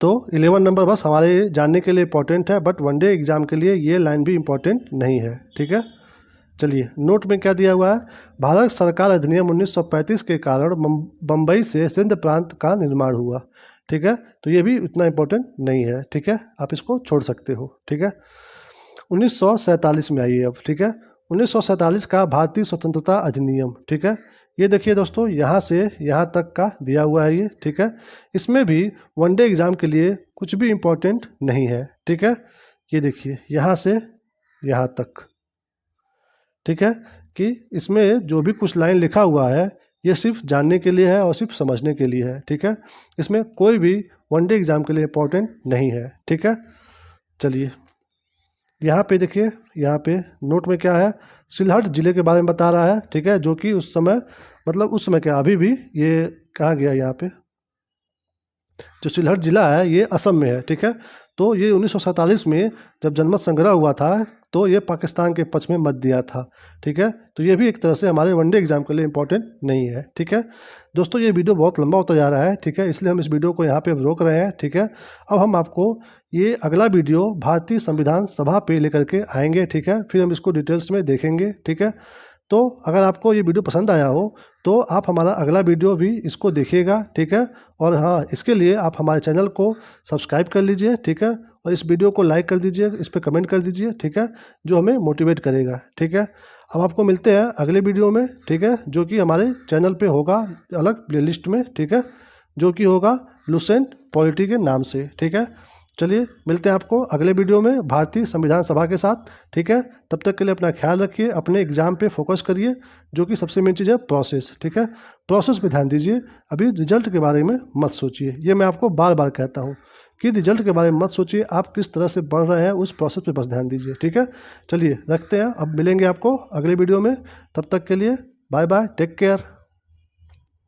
तो 11 नंबर बस हमारे जानने के लिए इम्पोर्टेंट है, बट वनडे एग्जाम के लिए ये लाइन भी इम्पोर्टेंट नहीं है। ठीक है, चलिए नोट में क्या दिया हुआ है, भारत सरकार अधिनियम 1935 के कारण बम्बई से सिंध प्रांत का निर्माण हुआ। ठीक है, तो ये भी उतना इम्पोर्टेंट नहीं है। ठीक है, आप इसको छोड़ सकते हो। ठीक है, 1947 में आइए अब। ठीक है, 1947 का भारतीय स्वतंत्रता अधिनियम। ठीक है, ये देखिए दोस्तों यहाँ से यहाँ तक का दिया हुआ है ये। ठीक है, इसमें भी वनडे एग्जाम के लिए कुछ भी इम्पोर्टेंट नहीं है। ठीक है, ये देखिए यहाँ से यहाँ तक। ठीक है, कि इसमें जो भी कुछ लाइन लिखा हुआ है ये सिर्फ जानने के लिए है और सिर्फ समझने के लिए है। ठीक है, इसमें कोई भी वनडे एग्जाम के लिए इम्पोर्टेंट नहीं है। ठीक है, चलिए यहाँ पे देखिए, यहाँ पे नोट में क्या है, सिलहट जिले के बारे में बता रहा है। ठीक है, जो कि उस समय मतलब उस समय क्या अभी भी ये कहाँ गया, यहाँ पे जो सिलहट जिला है ये असम में है। ठीक है, तो ये 1947 में जब जनमत संग्रह हुआ था तो ये पाकिस्तान के पक्ष में मत दिया था। ठीक है, तो ये भी एक तरह से हमारे वनडे एग्जाम के लिए इम्पोर्टेंट नहीं है। ठीक है दोस्तों, ये वीडियो बहुत लंबा होता जा रहा है। ठीक है, इसलिए हम इस वीडियो को यहाँ पे रोक रहे हैं। ठीक है, अब हम आपको ये अगला वीडियो भारतीय संविधान सभा पे लेकर के आएंगे। ठीक है, फिर हम इसको डिटेल्स में देखेंगे। ठीक है, तो अगर आपको ये वीडियो पसंद आया हो तो आप हमारा अगला वीडियो भी इसको देखिएगा। ठीक है, और हाँ, इसके लिए आप हमारे चैनल को सब्सक्राइब कर लीजिए। ठीक है, और इस वीडियो को लाइक कर दीजिए, इस पर कमेंट कर दीजिए। ठीक है, जो हमें मोटिवेट करेगा। ठीक है, अब आपको मिलते हैं अगले वीडियो में। ठीक है, जो कि हमारे चैनल पे होगा अलग प्लेलिस्ट में। ठीक है, जो कि होगा लुसेंट पॉलिटी के नाम से। ठीक है, चलिए मिलते हैं आपको अगले वीडियो में भारतीय संविधान सभा के साथ। ठीक है, तब तक के लिए अपना ख्याल रखिए, अपने एग्जाम पे फोकस करिए, जो कि सबसे मेन चीज़ है प्रोसेस। ठीक है, प्रोसेस पे ध्यान दीजिए, अभी रिजल्ट के बारे में मत सोचिए। ये मैं आपको बार बार कहता हूँ कि रिजल्ट के बारे में मत सोचिए, आप किस तरह से बढ़ रहे हैं उस प्रोसेस पे बस ध्यान दीजिए। ठीक है, चलिए रखते हैं, अब मिलेंगे आपको अगले वीडियो में। तब तक के लिए बाय बाय, टेक केयर।